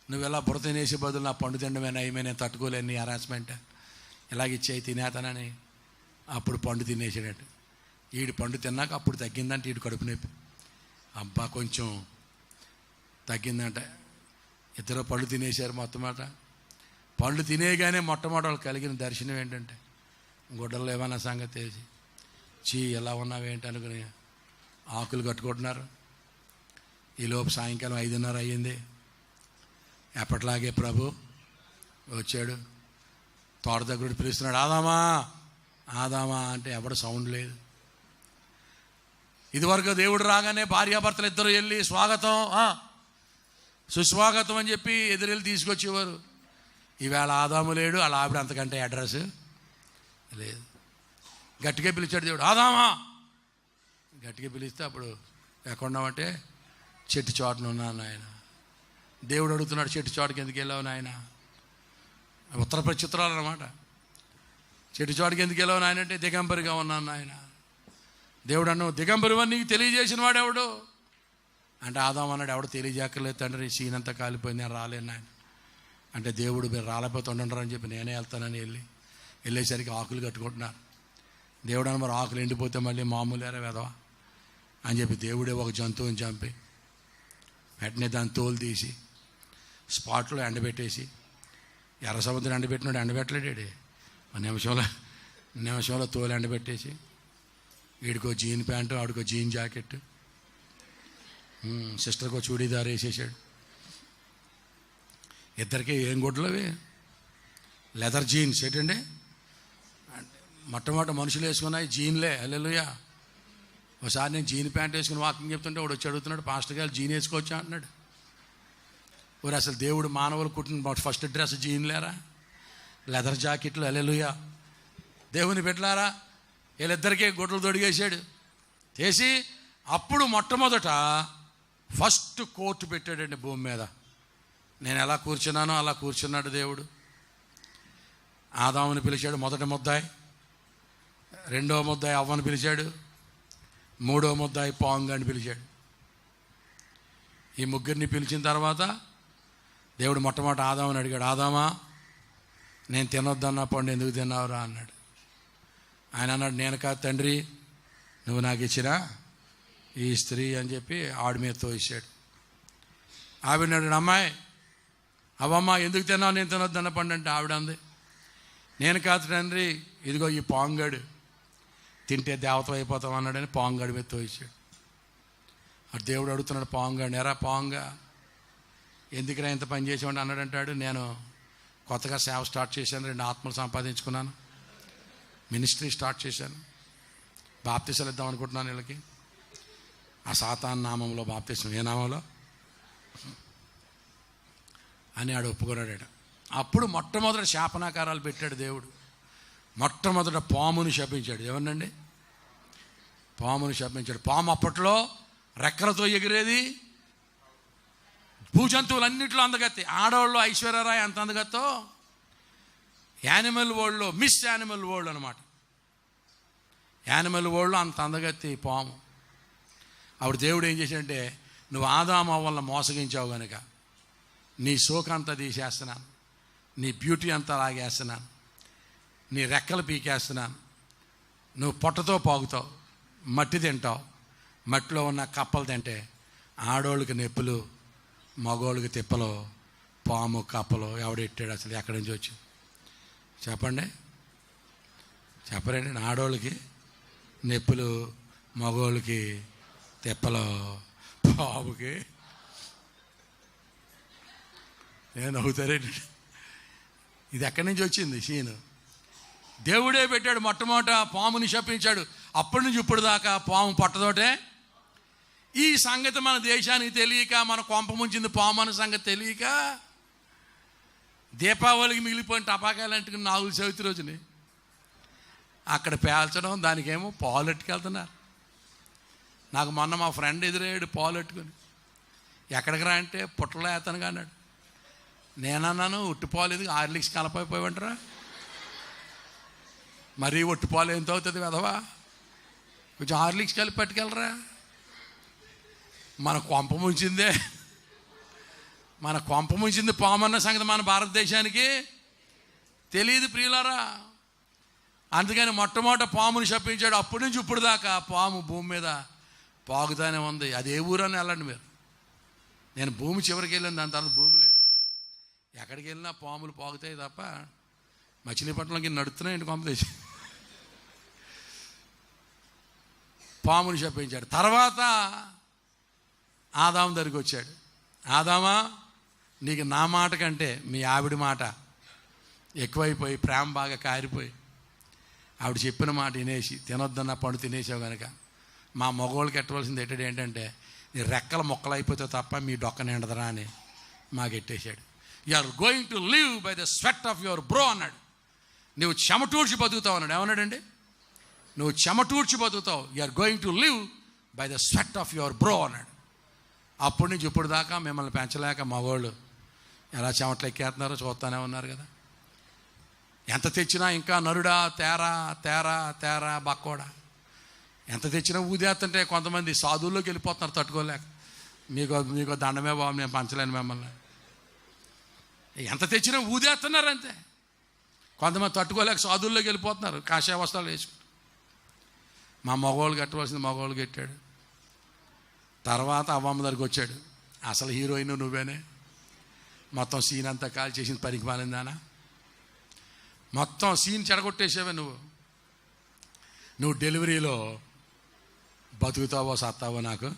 నువ్వు ఎలా బుర్ర తినేసే బదులు నా పండు తినడమే నయమే, నేను తట్టుకోలేను నీ హరాస్మెంట్, ఇలాగిచ్చేయి తినేతానని. అప్పుడు పండు తినేసాడట. ఈడు పండు తిన్నాక అప్పుడు తగ్గిందంటే ఈడు కడుపు నొప్పి, అబ్బా కొంచెం తగ్గిందంట. ఇద్దరు పళ్ళు తినేశారు మొత్తం మాట. పళ్ళు తినేగానే మొట్టమొదటి కలిగిన దర్శనం ఏంటంటే, గుడ్డలు ఏమన్నా సంగతి వేసి ఎలా ఉన్నావేంటి అనుకుని ఆకులు కట్టుకుంటున్నారు. ఈలోపు సాయంకాలం 5:30 అయ్యింది. ఎప్పట్లాగే ప్రభు వచ్చాడు, తోట దగ్గర పిలుస్తున్నాడు, ఆదామా అంటే ఎవడు సౌండ్ లేదు. ఇదివరకు దేవుడు రాగానే భార్యాభర్తలు ఇద్దరు వెళ్ళి స్వాగతం సుస్వాగతం అని చెప్పి ఎదురెళ్ళి తీసుకొచ్చేవారు. ఈవేళ ఆదాము లేడు, అలా ఆవిడ అంతకంటే అడ్రస్ లేదు. గట్టిగా పిలిచాడు దేవుడు, ఆదామా గట్టిగా పిలిస్తే అప్పుడు ఎక్కడున్నామంటే చెట్టు చోటను ఉన్నాను నాయన. దేవుడు అడుగుతున్నాడు, చెట్టు చోటకి ఎందుకు వెళ్ళావు నాయన, ఉత్తర ప్రత్యుత్తరాలు అన్నమాట. చెట్టు చోటకి ఎందుకు వెళ్ళావు నాయన అంటే, దిగంబరిగా ఉన్నాను నాయన, దేవుడు అన్న దిగంబరువని నీకు తెలియజేసిన వాడు ఎవడు అంటే ఆదాం అన్నాడు, ఎవడు తెలియజేయక్కర్లేదు తండ్రి, సీనంతా కాలిపోయింది, నేను రాలేను ఆయన అంటే దేవుడు మీరు రాలేకపోతే ఉండరు అని చెప్పి నేనే వెళ్తానని వెళ్ళేసరికి ఆకులు కట్టుకుంటున్నారు. దేవుడు అని మరి ఆకులు ఎండిపోతే మళ్ళీ మామూలేరా వెదవా అని చెప్పి దేవుడే ఒక జంతువుని చంపి వెంటనే దాన్ని తోలు తీసి స్పాట్లో ఎండబెట్టేసి, ఎర్ర సముద్రం ఎండబెట్టినాడు, ఎండబెట్టలేడే నిమిషంలో తోలు ఎండబెట్టేసి, వీడికో జీన్ ప్యాంటు ఆడికో జీన్ జాకెట్, సిస్టర్కో చూడీదారు వేసేసాడు. ఇద్దరికి ఏం గుడ్లు అవి లెదర్ జీన్స్ ఏంటండి, మొట్టమొదటి మనుషులు వేసుకున్నాయి జీన్లే. హల్లెలూయా. ఒకసారి నేను జీన్ ప్యాంట్ వేసుకుని వాకింగ్ చెప్తుంటే వాడు వచ్చి అడుగుతున్నాడు, పాస్టర్ గారు జీన్ వేసుకోవచ్చా అంటున్నాడు. ఊరు అసలు దేవుడు మానవులు కుట్టిన ఫస్ట్ డ్రెస్ జీన్లేరా, లెదర్ జాకెట్లు. హల్లెలూయా. దేవుని పెట్టలారా, వీళ్ళిద్దరికీ గుడ్లు తొడిగేసాడు చేసి, అప్పుడు మొట్టమొదట ఫస్ట్ కోర్టు పెట్టాడండి భూమి మీద. నేను ఎలా కూర్చున్నానో అలా కూర్చున్నాడు దేవుడు. ఆదాముని పిలిచాడు, మొదటి ముద్దాయి. రెండో ముద్దాయి అవ్వని పిలిచాడు. మూడో ముద్దాయి పాంగాన్ని పిలిచాడు. ఈ ముగ్గురిని పిలిచిన తర్వాత దేవుడు మొట్టమొదటి ఆదాముని అడిగాడు, ఆదామా నేను తినొద్దన్న పండు ఎందుకు తిన్నావురా అన్నాడు. ఆయన అన్నాడు, నేను కాదు తండ్రి, నువ్వు నాకు ఇచ్చిన ఈ స్త్రీ అని చెప్పి ఆవిడ మీద తోసాడు. ఆవిడ అడిగాడు, అమ్మాయి అవమ్మ ఎందుకు తిన్నావు నేను తినొద్దన్న పండు అంటే ఆవిడ అంది, నేను కాదు తండ్రి, ఇదిగో ఈ పాంగాడు తింటే దేవత అయిపోతాం అన్నాడని పాంగాడి మీద తోసాడు. అటు దేవుడు అడుగుతున్నాడు పాంగాడిని, ఎరా పాంగా ఎందుకురా ఇంత పని చేసేవాడిని అన్నాడంటాడు. నేను కొత్తగా సేవ స్టార్ట్ చేశాను, 2 ఆత్మలు సంపాదించుకున్నాను, మినిస్ట్రీ స్టార్ట్ చేశాను, బాప్తీసాలు ఇద్దాం అనుకుంటున్నాను వీళ్ళకి. ఆ సాతాన్ నామంలో బాప్తీసం, ఏ నామంలో అని ఆడు ఒప్పుకున్నాడు. అప్పుడు మొట్టమొదటి శాపనాకారాలు పెట్టాడు దేవుడు. మొట్టమొదట పాముని శపించాడు. ఏమన్నండి, పాముని శపించాడు. పాము అప్పట్లో రెక్కలతో ఎగిరేది, భూజంతువులన్నింటిలో అందగత్తి. ఆడవాళ్ళు ఐశ్వర్యరాయ్ అంత అందగత్తో, యానిమల్ వరల్డ్లో మిస్ యానిమల్ వరల్డ్ అనమాట. యానిమల్ వరల్డ్లో అంత అందగత్తి పాము. అప్పుడు దేవుడు ఏం చేశాడంటే, నువ్వు ఆదాము వల్ల మోసగించావు కనుక నీ సోకంతా తీసేస్తున్నాను, నీ బ్యూటీ అంతా లాగేస్తున్నాను, నీ రెక్కలు పీకేస్తున్నాను, నువ్వు పొట్టతో పాగుతావు, మట్టి తింటావు, మట్టిలో ఉన్న కప్పలు తింటే ఆడోళ్ళకి నొప్పులు, మగోళ్ళకి తిప్పలు, పాము కప్పలు ఎవడెట్టాడు అసలు, ఎక్కడి నుంచి వచ్చి చెప్పండి, చెప్పరండి. ఆడోళ్ళకి నొప్పులు, మగోళ్ళకి తిప్పలు, పాముకి నేను అవుతారేంటి, ఇది ఎక్కడి నుంచి వచ్చింది సీను? దేవుడే పెట్టాడు. మొట్టమొదట పాముని శపించాడు. అప్పటి నుంచి ఇప్పుడు దాకా పాము పట్టదోటే. ఈ సంగతి మన దేశానికి తెలియక, మన కొంప ముంచింది పాము అన్న సంగతి తెలియక, దీపావళికి మిగిలిపోయిన టపాకాయలు అంటుకుని నాగుల చవితి రోజుని అక్కడ పేల్చడం, దానికేమో పాలు ఎట్టుకెళ్తున్నారు. నాకు మొన్న మా ఫ్రెండ్ ఎదురయ్యాడు పాలు ఎట్టుకుని. ఎక్కడికి రా అంటే పుట్టలో వేతనుగా అన్నాడు. నేనన్నాను, ఉట్టిపాలు ఇది హార్లిక్స్ కలపైపోయివంటరా, మరీ ఒట్టిపాలు ఎంత అవుతుంది వెధవా, కొంచెం హార్లిక్స్ కలిపి పట్టుకెళ్ళరా. మన కొంప ముంచింది పామన్న సంగతి మన భారతదేశానికి తెలియదు ప్రియులారా. అందుకని మొట్టమొదట పాముని శపించాడు. అప్పటి నుంచి ఇప్పుడు దాకా పాము భూమి మీద పాగుతానే ఉంది. అది ఏ ఊరని వెళ్ళండి మీరు. నేను భూమి చివరికి వెళ్ళాను, దాని తర్వాత భూమి లేదు. ఎక్కడికి వెళ్ళినా పాములు పాగుతాయి తప్ప మచిలీపట్నంకి నడుస్తున్నాయండి కొంపదేశం. పాముని శపించాడు. తర్వాత ఆదాము దగ్గరికి వచ్చాడు. ఆదామా, నీకు నా మాట కంటే మీ ఆవిడ మాట ఎక్కువైపోయి, ప్రేమ బాగా కారిపోయి, ఆవిడ చెప్పిన మాట వినేసి తినొద్దన్న పండు తినేసావు కనుక మా మగవాళ్ళకి ఎట్టవలసింది ఏంటంటే నీ రెక్కల మొక్కలు అయిపోతే తప్ప మీ డొక్క నిండదరా అని మాకు ఎట్టేశాడు. You are going to live by the sweat of your brow అన్నాడు. నువ్వు చెమటూడ్చి బతుకుతావు అన్నాడు. ఏమన్నాడండి? నువ్వు చెమటూడ్చి బతుకుతావు. You are going to live by the sweat of your brow అన్నాడు. అప్పటి నుంచి ఇప్పుడు దాకా మిమ్మల్ని పెంచలేక మగవాళ్ళు ఎలా చెమటలు ఎక్కేస్తున్నారో చూస్తూనే ఉన్నారు కదా. ఎంత తెచ్చినా ఇంకా నరుడా, తేరా తేరా తేరా బక్కోడా, ఎంత తెచ్చినా ఊదేస్తుంటే కొంతమంది సాధువుల్లోకి వెళ్ళిపోతున్నారు తట్టుకోలేక. మీకు దండమే బాబు, నేను పంచలేను మిమ్మల్ని. ఎంత తెచ్చినా ఊదేస్తున్నారు అంతే. కొంతమంది తట్టుకోలేక సాధువుల్లోకి వెళ్ళిపోతున్నారు కాషాయ వస్త్రాలు వేసుకుంటారు. మా మగవాళ్ళు కట్టవలసింది మగవాళ్ళు కట్టాడు. తర్వాత అవ్వమ్మ దగ్గరికి వచ్చాడు. అసలు హీరోయిన్ నువ్వేనే, మొత్తం సీన్ అంతా కాల్ చేసింది పనికి మాలిందానా, మొత్తం సీన్ చెడగొట్టేసావే నువ్వు డెలివరీలో బతుకుతావో సత్తావో, నాకు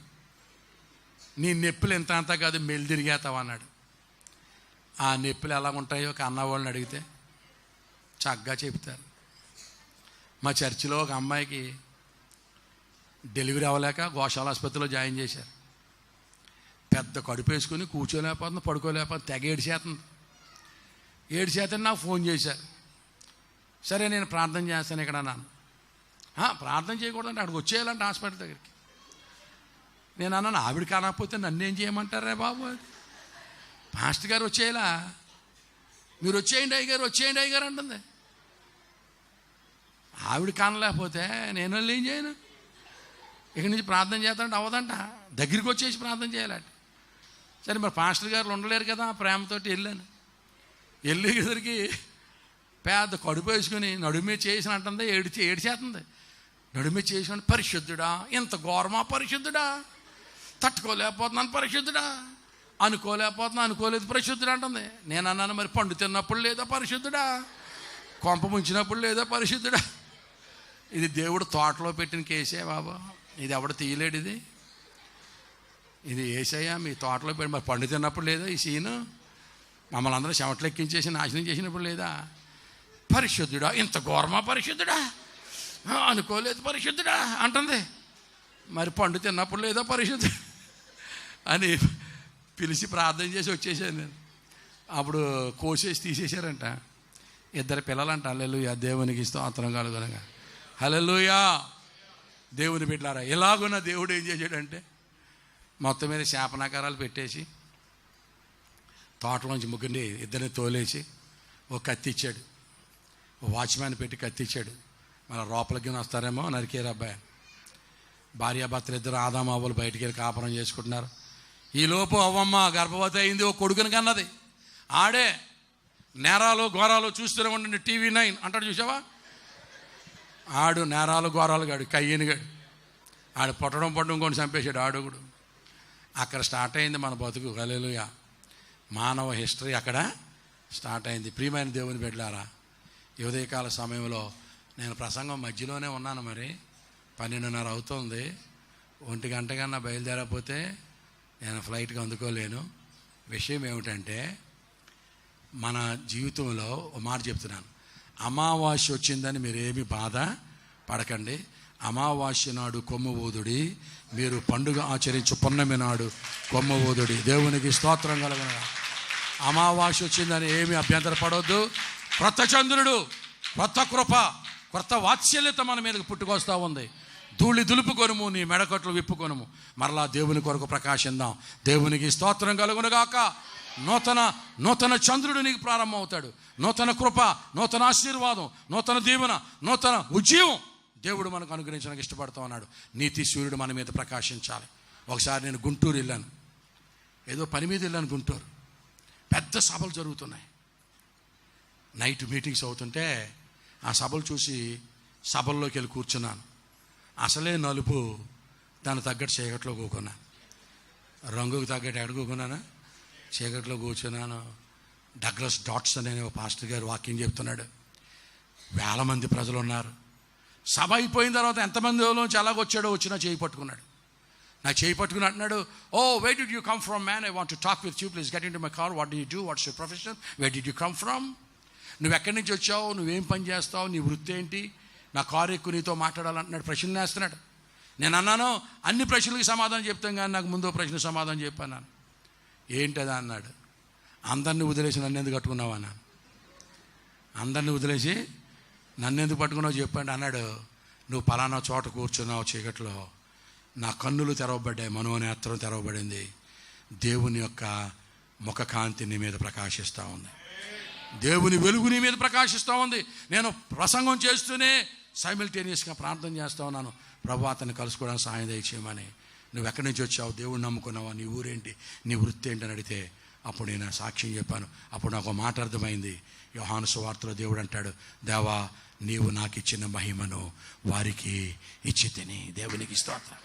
నీ నొప్పులు ఎంత అంతా కాదు మెల్లి తిరిగేతావు అన్నాడు. ఆ నొప్పులు ఎలా ఉంటాయో అన్నవాళ్ళని అడిగితే చక్కగా చెప్తారు. మా చర్చిలో ఒక అమ్మాయికి డెలివరీ అవ్వలేక గోశాల ఆసుపత్రిలో జాయిన్ చేశారు. పెద్ద కడుపు వేసుకుని కూర్చోలేకపోతుంది, పడుకోలేకపోతుంది, తెగ ఏడ్చేతని నాకు ఫోన్ చేశారు. సరే నేను ప్రార్థన చేస్తాను ఇక్కడ అన్నాను. ప్రార్థన చేయకూడదంటే అక్కడికి వచ్చేయాలంటే హాస్పిటల్ దగ్గరికి. నేను అన్నాను, ఆవిడ కానకపోతే నన్ను ఏం చేయమంటారే బాబు, పాస్టర్ గారు వచ్చేయాలా, మీరు వచ్చేయండి అయ్యగారు, వచ్చేయండి అయ్యగారు అంటుంది. ఆవిడ కానలేకపోతే నేను వాళ్ళు ఏం చేయను, ఇక్కడి నుంచి ప్రార్థన చేస్తానంటే అవ్వదంట, దగ్గరికి వచ్చేసి ప్రార్థన చేయాలంట. సరే మరి పాస్టర్ గారు ఉండలేరు కదా, ప్రేమతోటి వెళ్ళేసరికి పెద్ద కడుపు వేసుకుని నడుమే చేసిన అంటుంది, ఏడిచేస్తుంది. నడుమే చేసిన పరిశుద్ధుడా, ఇంత ఘోరమా పరిశుద్ధుడా, తట్టుకోలేకపోతున్నాను పరిశుద్ధుడా, అనుకోలేదు పరిశుద్ధుడా అంటుంది. నేను అన్నాను, మరి పండు తిన్నప్పుడు లేదా పరిశుద్ధుడా, కొంప ముంచినప్పుడు లేదా పరిశుద్ధుడా. ఇది దేవుడు తోటలో పెట్టిన కేసే బాబు, ఇది ఎవడు తీయలేడు, ఇది ఏసయ్యా మీ తోటలో పెట్టి మరి పండు తిన్నప్పుడు లేదా ఈ సీను, మమ్మల్ని అందరూ చెమటలు ఎక్కించేసి నాశనం చేసినప్పుడు లేదా పరిశుద్ధుడా, ఇంత ఘోరమా పరిశుద్ధుడా, అనుకోలేదు పరిశుద్ధుడా అంటుంది. మరి పండు తిన్నప్పుడు లేదా పరిశుద్ధుడు అని పిలిచి ప్రార్థన చేసి వచ్చేసాను నేను. అప్పుడు కోసేసి తీసేశారంట. 2 పిల్లలంట. హల్లెలూయా, దేవునికి స్తోత్రం కలుగునగా. హల్లెలూయా, దేవుని బిడ్డలారా. ఎలాగున్న దేవుడు ఏం చేశాడంటే మొత్తం మీద శాపనాకారాలు పెట్టేసి తోటలోంచి ముగ్గురిని 2 తోలేసి ఒక కత్తి ఇచ్చాడు, వాచ్మ్యాన్ పెట్టి కత్తి ఇచ్చాడు. మన లోపలికి వస్తారేమో నరికేరు అబ్బాయి. భార్యాభర్తలు 2 ఆదాము అవ్వలు బయటికి వెళ్ళి కాపురం చేసుకుంటున్నారు. ఈలోపు అవ్వమ్మ గర్భవతి అయింది, ఓ కొడుకుని కన్నది. ఆడే నేరాలు ఘోరాలు చూస్తూనే ఉండండి, TV 9 అంటాడు చూసావా, ఆడు నేరాలు ఘోరాలు గాడు, కయ్యని గాడు, ఆడు పట్టడం కొని చంపేశాడు ఆడుగుడు. అక్కడ స్టార్ట్ అయింది మన బతుకు. హల్లెలూయా, మానవ హిస్టరీ అక్కడ స్టార్ట్ అయింది. ప్రియమైన దేవుని బిడ్డలారా, ఈ ఉదయకాల సమయంలో నేను ప్రసంగం మధ్యలోనే ఉన్నాను. మరి 12:30 అవుతుంది. 1 గంట కన్నా బయలుదేరకపోతే నేను ఫ్లైట్కి అందుకోలేను. విషయం ఏమిటంటే మన జీవితంలో ఒక మాట చెప్తున్నాను. అమావాస్య వచ్చిందని మీరేమి బాధ పడకండి. అమావాస్య నాడు కొమ్ము ఊదుడి, మీరు పండుగ ఆచరించు పున్నమి నాడు కొమ్ము ఊదుడి. దేవునికి స్తోత్రం కలుగున. అమావాస్య వచ్చిందని ఏమి అభ్యంతర పడవద్దు. క్రొత్త చంద్రుడు, క్రొత్త కృప, క్రొత్త వాత్సల్యత మన మీదకి పుట్టుకొస్తూ ఉంది. ధూళి దులుపుకొనుము, నీ మెడకట్లు విప్పుకొనుము, మరలా దేవుని కొరకు ప్రకాశిద్దాం. దేవునికి స్తోత్రం కలుగునుగాక. నూతన చంద్రుడు నీకు ప్రారంభం అవుతాడు. నూతన కృప, నూతన ఆశీర్వాదం, నూతన దీవెన, నూతన ఉజ్జీవం దేవుడు మనకు అనుగ్రహించడానికి ఇష్టపడుతూ ఉన్నాడు. నీతి సూర్యుడు మన మీద ప్రకాశించాలి. ఒకసారి నేను గుంటూరు వెళ్ళాను, ఏదో పని మీద వెళ్ళాను. గుంటూరు పెద్ద సభలు జరుగుతున్నాయి, నైట్ మీటింగ్స్ అవుతుంటే ఆ సభలు చూసి సభల్లోకి వెళ్ళి కూర్చున్నాను. అసలే నలుపు, దాని తగ్గట్టు చీకట్లో కూకున్నాను. రంగుకు తగ్గట్టు ఎడకూకున్నాను, చీకట్లో కూర్చున్నాను. డగ్లస్ డాట్స్ అనే ఒక పాస్టర్ గారు వాక్యం చెప్తున్నాడు. 1000 మంది ప్రజలు ఉన్నారు. సభ అయిపోయిన తర్వాత ఎంతమందిలోంచి అలాగొచ్చాడో వచ్చినా చేయి పట్టుకున్నాడు. నా చేయి పట్టుకుని అంటున్నాడు, ఓ where did you come from man, I want to talk with you, please get into my car, what do you do, what's your profession, where did you come from, నువ్వు ఎక్కడి నుంచి వచ్చావు, నువ్వేం పని చేస్తావు, నీ వృత్తి ఏంటి, నా కారు ఎక్కువ నీతో మాట్లాడాలంటున్నాడు. ప్రశ్నలు వేస్తున్నాడు. నేను అన్నాను, అన్ని ప్రశ్నలకి సమాధానం చెప్తాం కానీ నాకు ముందు ప్రశ్న సమాధానం చెప్పాను. ఏంటదా అన్నాడు. అందరినీ వదిలేసి నన్ను ఎందుకు కట్టుకున్నావు అన్నాను. అందరినీ వదిలేసి నన్ను ఎందుకు పట్టుకున్నావు చెప్పండి అన్నాడు. నువ్వు పలానా చోట కూర్చున్నావు చీకట్లో, నా కన్నులు తెరవబడ్డాయి, మనోనేత్రం తెరవబడింది, దేవుని యొక్క ముఖకాంతి నీ మీద ప్రకాశిస్తూ ఉంది, దేవుని వెలుగు నీ మీద ప్రకాశిస్తూ ఉంది. నేను ప్రసంగం చేస్తూనే సైమిల్టేనియస్గా ప్రార్థన చేస్తూ ఉన్నాను. ప్రభు అతన్ని కలుసుకోవడానికి సహాయం దయచేయమని. నువ్వు ఎక్కడి నుంచి వచ్చావు, దేవుడు నమ్ముకున్నావా, నీ ఊరేంటి, నీ వృత్తి ఏంటని అడిగితే అప్పుడు నేను సాక్ష్యం చెప్పాను. అప్పుడు నాకు ఒక మాట అర్థమైంది. యోహాను సువార్తలో దేవుడు అంటాడు, దేవా నీవు నాకు ఇచ్చిన మహిమను వారికి ఇచ్చి తిని. దేవునికి స్తోత్రం.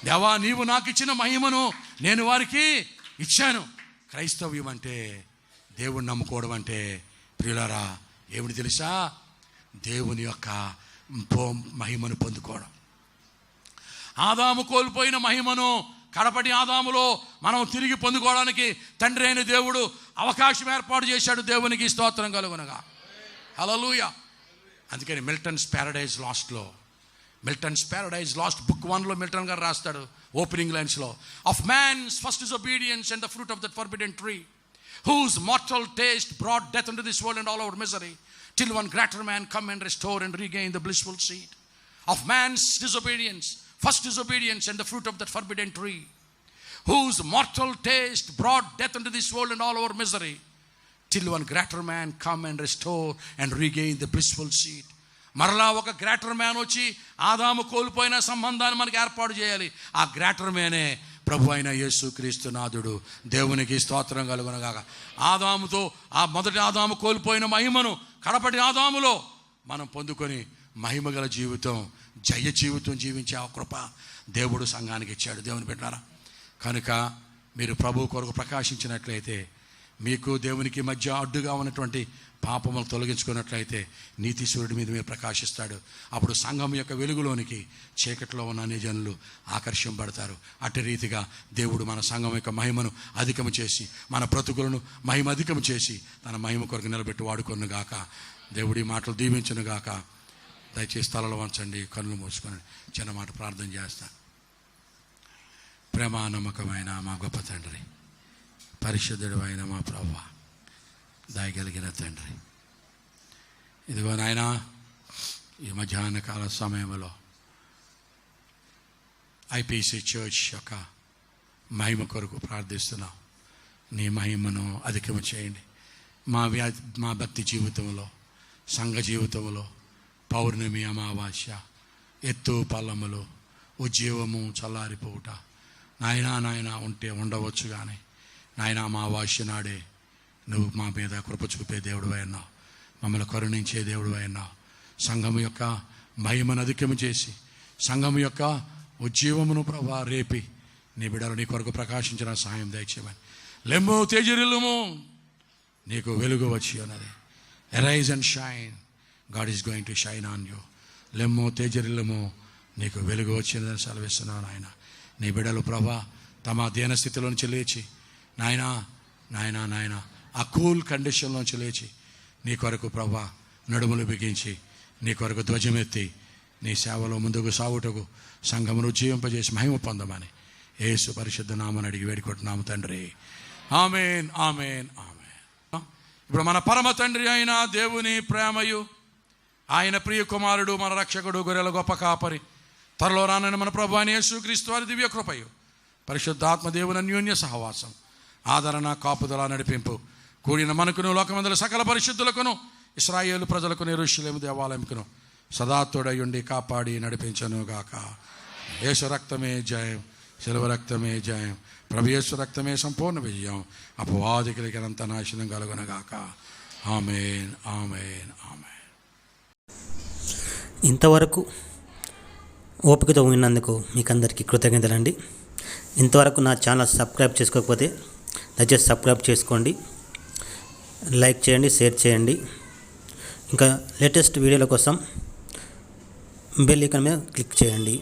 దేవా నీవు నాకు ఇచ్చిన మహిమను నేను వారికి ఇచ్చాను. క్రైస్తవ్యం అంటే, దేవుని నమ్ముకోవడం అంటే ప్రియులారా ఏమిటి తెలుసా, దేవుని యొక్క మహిమను పొందుకోవడం. ఆదాము కోల్పోయిన మహిమను కడపటి ఆదాములో మనం తిరిగి పొందుకోవడానికి తండ్రి అయిన దేవుడు అవకాశం ఏర్పాటు చేశాడు. దేవునికి స్తోత్రం కలుగునగా. హల్లెలూయా. అందుకని మిల్టన్స్ ప్యారడైజ్ లాస్ట్ బుక్ 1లో మిల్టన్ గారు రాస్తాడు ఓపెనింగ్ లైన్స్లో, of man's first disobedience and the fruit of that forbidden tree whose mortal taste brought death into this world and all our misery, till one greater man come and restore and regain the blissful seed. Of man's disobedience, first disobedience and the fruit of that forbidden tree, whose mortal taste brought death into this world and all our misery, till one greater man come and restore and regain the blissful seed. మరలా ఒక గ్రేటర్ మ్యాన్ వచ్చి ఆదాము కోల్పోయిన సంబంధాన్ని మనకి ఏర్పాటు చేయాలి. ఆ గ్రేటర్ మ్యానే ప్రభు అయిన యేసుక్రీస్తు నాథుడు. దేవునికి స్తోత్రం కలుగునగాక. ఆదాముతో ఆ మొదటి ఆదాము కోల్పోయిన మహిమను కడపటి ఆదాములో మనం పొందుకొని మహిమగల జీవితం, జయ జీవితం జీవించే ఆ కృప దేవుడు సంఘానికి ఇచ్చాడు. దేవుని పెట్టారా. కనుక మీరు ప్రభు కొరకు ప్రకాశించినట్లయితే, మీకు దేవునికి మధ్య అడ్డుగా ఉన్నటువంటి పాపములు తొలగించుకున్నట్లయితే నీతి సూర్యుడి మీద మీరు ప్రకాశిస్తాడు. అప్పుడు సంఘం యొక్క వెలుగులోనికి చీకట్లో ఉన్న అన్ని జనులు ఆకర్షింపబడతారు. అట్టి రీతిగా దేవుడు మన సంఘం యొక్క మహిమను అధికము చేసి, మన బ్రతుకులను మహిమ అధికము చేసి తన మహిమ కొరకు నిలబెట్టి వాడుకొను గాక. దేవుడి మాటలు దీవించును గాక. దయచేసి తలలు వంచండి, కన్నులు మూసుకొని చిన్న మాట ప్రార్థన చేస్తా. ప్రేమ నమ్మకమైన మా గొప్ప తండ్రి, పరిశుద్ధుడు అయిన మా ప్రభువా, దయగలిగిన తండ్రి, ఇదిగో నాయనా ఈ మధ్యాహ్న కాల సమయంలో ఐపీసీ చర్చ్ యొక్క మహిమ కొరకు ప్రార్థిస్తున్నాం. నీ మహిమను అధికము చేయండి. మా భక్తి జీవితంలో, సంఘ జీవితంలో పౌర్ణమి, అమావాస్య, ఎత్తు పల్లములు, ఉద్యోగము, చల్లారిపోవుట నాయనా ఉంటే ఉండవచ్చు. కానీ నాయన అమావాస్య నాడే నువ్వు మా మీద కృప చూపే దేవుడు అయినావు, మమ్మల్ని కరుణించే దేవుడు అయినావు. సంఘము యొక్క మహిమను అధికము చేసి, సంఘము యొక్క ఉజ్జీవమును ప్రభా రేపి నీ బిడ్డలు నీ కొరకు ప్రకాశించిన సహాయం దయచేయమని. లెమ్ము తేజరిల్లుము, నీకు వెలుగు వచ్చి ఉన్నది. Arise and shine, God is going to shine on you. లెమ్ము తేజరిల్లుము, నీకు వెలుగు వచ్చిందని సెలవిస్తున్నాను ఆయన. నీ బిడ్డలు ప్రభా తమ దీన స్థితిలో నుంచి లేచి నాయనా ఆ కూల్ కండిషన్లోంచి లేచి నీ కొరకు ప్రభా నడుములు బిగించి నీ కొరకు ధ్వజమెత్తి నీ సేవలో ముందుకు సాగుటకు సంఘమును జీవింపజేసి మహిమ పొందమని యేసు పరిశుద్ధ నామని అడిగి వేడుకుంటున్నాము తండ్రి. ఆమేన్, ఆమేన్, ఆమేన్. ఇప్పుడు మన పరమ తండ్రి అయిన దేవుని ప్రేమయు, ఆయన ప్రియ కుమారుడు, మన రక్షకుడు, గొర్రెల గొప్ప కాపరి, త్వరలో రానని మన ప్రభు అయిన యేసుక్రీస్తు వారి దివ్య కృపయు, పరిశుద్ధాత్మ దేవుని అన్యోన్య సహవాసం, ఆదరణ, కాపుదల, నడిపింపు కూడిన మనకును, లోకమందల సకల పరిశుద్ధులకును, ఇశ్రాయేలు ప్రజలకును, యెరూషలేము దేవాలయంకును సదా తోడయుండి కాపాడి నడిపించను గాక. యేసు రక్తమే జయం, శిలువ రక్తమే జయం, ప్రభు యేసు రక్తమే సంపూర్ణ విజయం, అపవాది కలిగినంత నాశనం కలుగునగాక. ఆమేన్, ఆమేన్, ఆమేన్. ఇంతవరకు ఓపికతో విన్నందుకు మీకు అందరికీ కృతజ్ఞతలండి. ఇంతవరకు నా ఛానల్ సబ్స్క్రైబ్ చేసుకోకపోతే దయచేసి సబ్స్క్రైబ్ చేసుకోండి, లైక్ చేయండి, షేర్ చేయండి. ఇంకా లేటెస్ట్ వీడియోల కోసం బెల్ ఐకాన్ మీద క్లిక్ చేయండి.